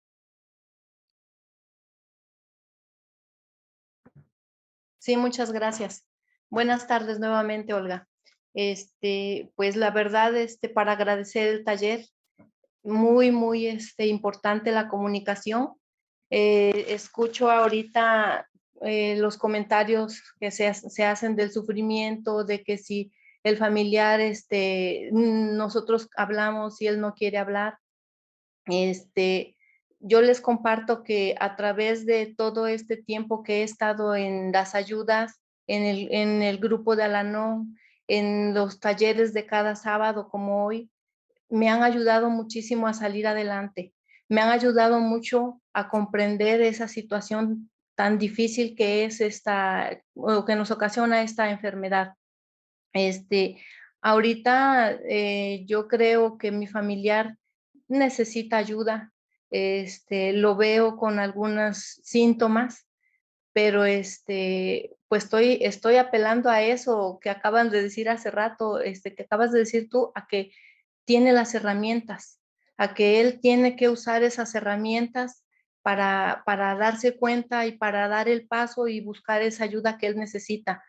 Speaker 2: Sí, muchas gracias. Buenas tardes nuevamente, Olga. Pues la verdad, para agradecer el taller, muy importante la comunicación. Escucho ahorita los comentarios que se hacen del sufrimiento, de que si el familiar, nosotros hablamos y él no quiere hablar. Yo les comparto que a través de todo este tiempo que he estado en las ayudas, en el grupo de Al-Anon, en los talleres de cada sábado como hoy, me han ayudado muchísimo a salir adelante. Me han ayudado mucho a comprender esa situación tan difícil que es o que nos ocasiona esta enfermedad. Ahorita yo creo que mi familiar necesita ayuda. Lo veo con algunos síntomas, pero pues estoy apelando a eso que acaban de decir hace rato, que acabas de decir tú, a que tiene las herramientas, a que él tiene que usar esas herramientas para darse cuenta y para dar el paso y buscar esa ayuda que él necesita.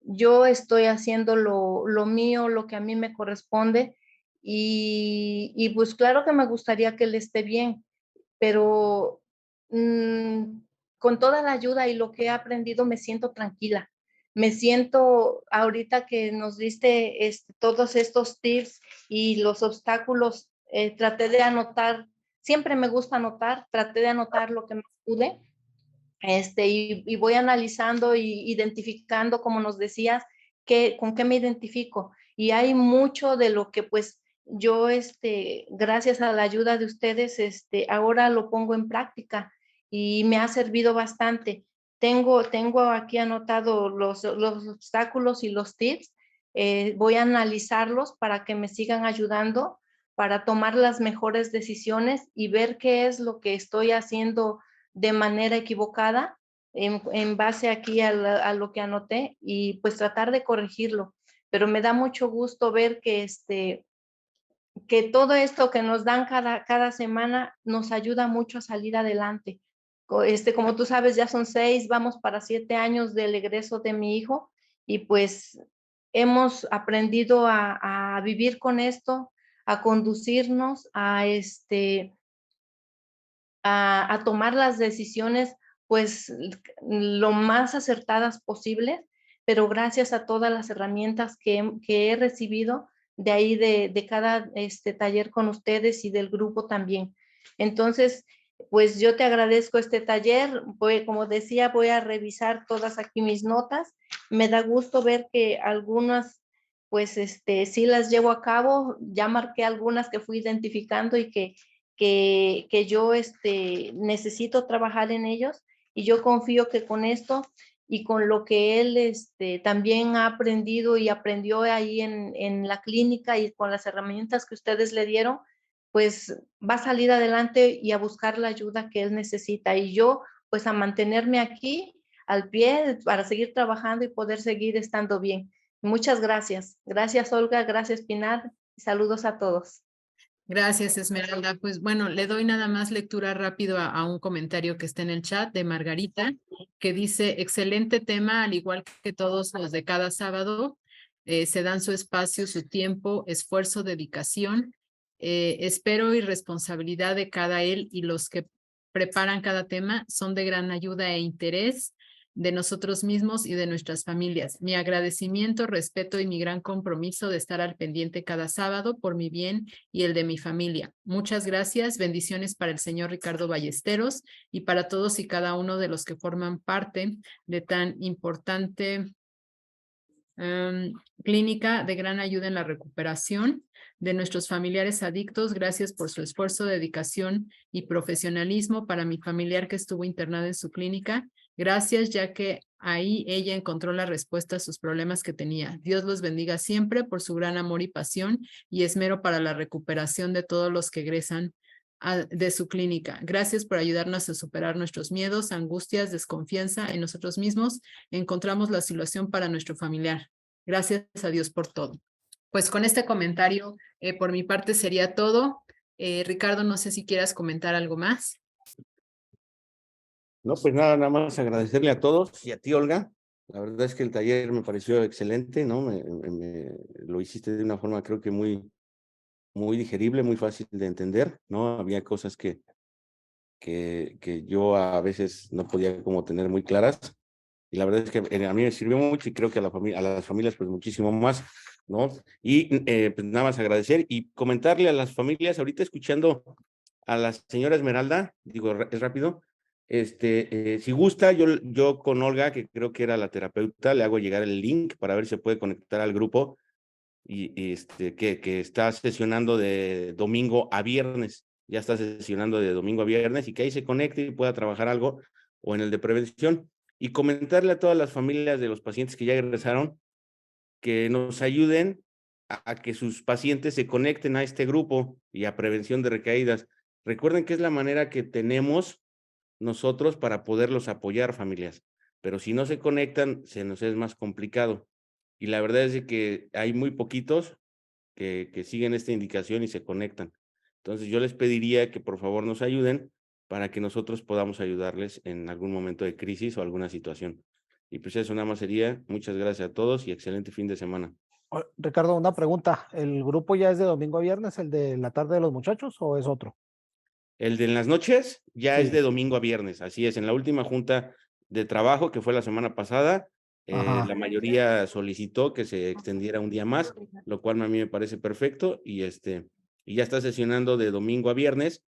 Speaker 2: Yo estoy haciendo lo mío, lo que a mí me corresponde y pues claro que me gustaría que él esté bien, pero con toda la ayuda y lo que he aprendido me siento tranquila. Me siento ahorita que nos diste todos estos tips y los obstáculos, traté de anotar, siempre me gusta anotar, traté de anotar lo que más pude, y voy analizando y identificando, como nos decías, con qué me identifico. Y hay mucho de lo que pues yo, gracias a la ayuda de ustedes, ahora lo pongo en práctica y me ha servido bastante. Tengo aquí anotado los obstáculos y los tips. Voy a analizarlos para que me sigan ayudando para tomar las mejores decisiones y ver qué es lo que estoy haciendo de manera equivocada en base aquí a lo que anoté y pues tratar de corregirlo. Pero me da mucho gusto ver que todo esto que nos dan cada semana nos ayuda mucho a salir adelante. Como tú sabes, ya son 6, vamos para 7 años del egreso de mi hijo y pues hemos aprendido a vivir con esto, a conducirnos, a tomar las decisiones pues lo más acertadas posibles, pero gracias a todas las herramientas que he recibido de ahí de cada taller con ustedes y del grupo también. Entonces, pues yo te agradezco este taller, como decía, voy a revisar todas aquí mis notas, me da gusto ver que algunas pues sí las llevo a cabo, ya marqué algunas que fui identificando y que yo necesito trabajar en ellos y yo confío que con esto y con lo que él también ha aprendido y aprendió ahí en la clínica y con las herramientas que ustedes le dieron, pues va a salir adelante y a buscar la ayuda que él necesita y yo pues a mantenerme aquí al pie para seguir trabajando y poder seguir estando bien. Muchas gracias. Gracias, Olga. Gracias, Pinar. Saludos a todos.
Speaker 1: Gracias, Esmeralda. Pues bueno, le doy nada más lectura rápido a un comentario que está en el chat de Margarita, que dice, excelente tema, al igual que todos los de cada sábado, se dan su espacio, su tiempo, esfuerzo, dedicación, espero y responsabilidad de cada él y los que preparan cada tema son de gran ayuda e interés. de nosotros mismos y de nuestras familias. Mi agradecimiento, respeto y mi gran compromiso de estar al pendiente cada sábado por mi bien y el de mi familia. Muchas gracias. Bendiciones para el señor Ricardo Ballesteros y para todos y cada uno de los que forman parte de tan importante clínica de gran ayuda en la recuperación de nuestros familiares adictos. Gracias por su esfuerzo, dedicación y profesionalismo para mi familiar que estuvo internada en su clínica. Gracias, ya que ahí ella encontró la respuesta a sus problemas que tenía. Dios los bendiga siempre por su gran amor y pasión y esmero para la recuperación de todos los que egresan de su clínica. Gracias por ayudarnos a superar nuestros miedos, angustias, desconfianza en nosotros mismos. Encontramos la solución para nuestro familiar. Gracias a Dios por todo. Pues con este comentario, por mi parte sería todo. Ricardo, no sé si quieras comentar algo más.
Speaker 9: No, pues nada más agradecerle a todos y a ti, Olga. La verdad es que el taller me pareció excelente, ¿no? Lo hiciste de una forma creo que muy digerible, muy fácil de entender, ¿no? Había cosas que yo a veces no podía como tener muy claras. Y la verdad es que a mí me sirvió mucho y creo que a las familias pues muchísimo más, ¿no? Y pues nada más agradecer y comentarle a las familias, ahorita escuchando a la señora Esmeralda, digo, es rápido, si gusta, yo con Olga, que creo que era la terapeuta, le hago llegar el link para ver si se puede conectar al grupo y que está sesionando de domingo a viernes, ya está sesionando de domingo a viernes y que ahí se conecte y pueda trabajar algo o en el de prevención. Y comentarle a todas las familias de los pacientes que ya egresaron que nos ayuden a que sus pacientes se conecten a este grupo y a prevención de recaídas. Recuerden que es la manera que tenemos nosotros para poderlos apoyar, familias, pero si no se conectan, se nos es más complicado. Y la verdad es que hay muy poquitos que siguen esta indicación y se conectan. Entonces yo les pediría que por favor nos ayuden para que nosotros podamos ayudarles en algún momento de crisis o alguna situación. Y pues eso nada más sería. Muchas gracias a todos y excelente fin de semana.
Speaker 10: Ricardo, una pregunta. ¿El grupo ya es de domingo a viernes, el de la tarde de los muchachos, o es otro?
Speaker 9: El de en las noches ya
Speaker 10: Sí.
Speaker 9: es de domingo a viernes, así es. En la última junta de trabajo, que fue la semana pasada, la mayoría solicitó que se extendiera un día más, lo cual a mí me parece perfecto, y ya está sesionando de domingo a viernes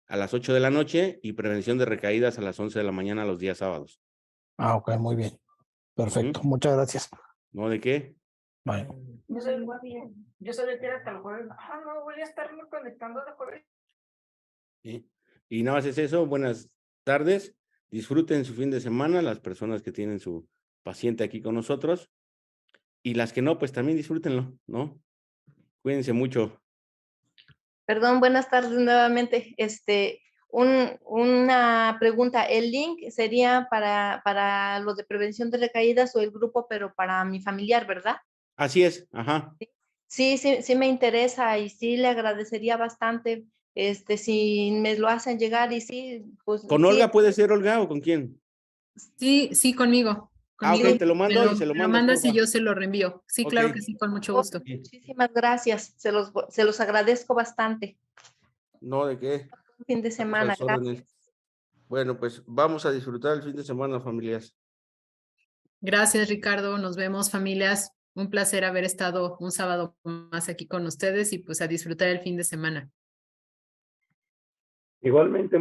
Speaker 9: a las 8 de la noche y prevención de recaídas a las 11 de la mañana los días sábados.
Speaker 10: Ah, ok, muy bien. Perfecto, muchas gracias.
Speaker 9: ¿No de qué?
Speaker 10: Bye.
Speaker 11: Yo sabía que era hasta el jueves. No, voy a estarme conectando de jueves.
Speaker 9: ¿Sí? Y nada más es eso. Buenas tardes. Disfruten su fin de semana, las personas que tienen su paciente aquí con nosotros. Y las que no, pues también disfrútenlo, ¿no? Cuídense mucho.
Speaker 2: Perdón, buenas tardes nuevamente. Una pregunta. ¿El link sería para los de prevención de recaídas o el grupo, pero para mi familiar, verdad?
Speaker 9: Así es, ajá.
Speaker 2: Sí me interesa y sí le agradecería bastante si me lo hacen llegar y sí, pues.
Speaker 9: ¿Con Olga puede ser, Olga, o con quién?
Speaker 1: Sí, conmigo.
Speaker 9: Ok, te lo mando y se lo
Speaker 1: me lo
Speaker 9: mandas,
Speaker 1: mandas y
Speaker 9: porfa.
Speaker 1: yo se lo reenvío. Sí,
Speaker 9: Ok.
Speaker 1: claro que sí, con mucho gusto.
Speaker 2: Muchísimas gracias. Se los agradezco bastante.
Speaker 9: No, ¿de qué?
Speaker 2: Fin de semana. Gracias.
Speaker 9: Bueno, pues vamos a disfrutar el fin de semana, familias.
Speaker 1: Gracias, Ricardo. Nos vemos, familias. Un placer haber estado un sábado más aquí con ustedes y pues a disfrutar el fin de semana.
Speaker 9: Igualmente.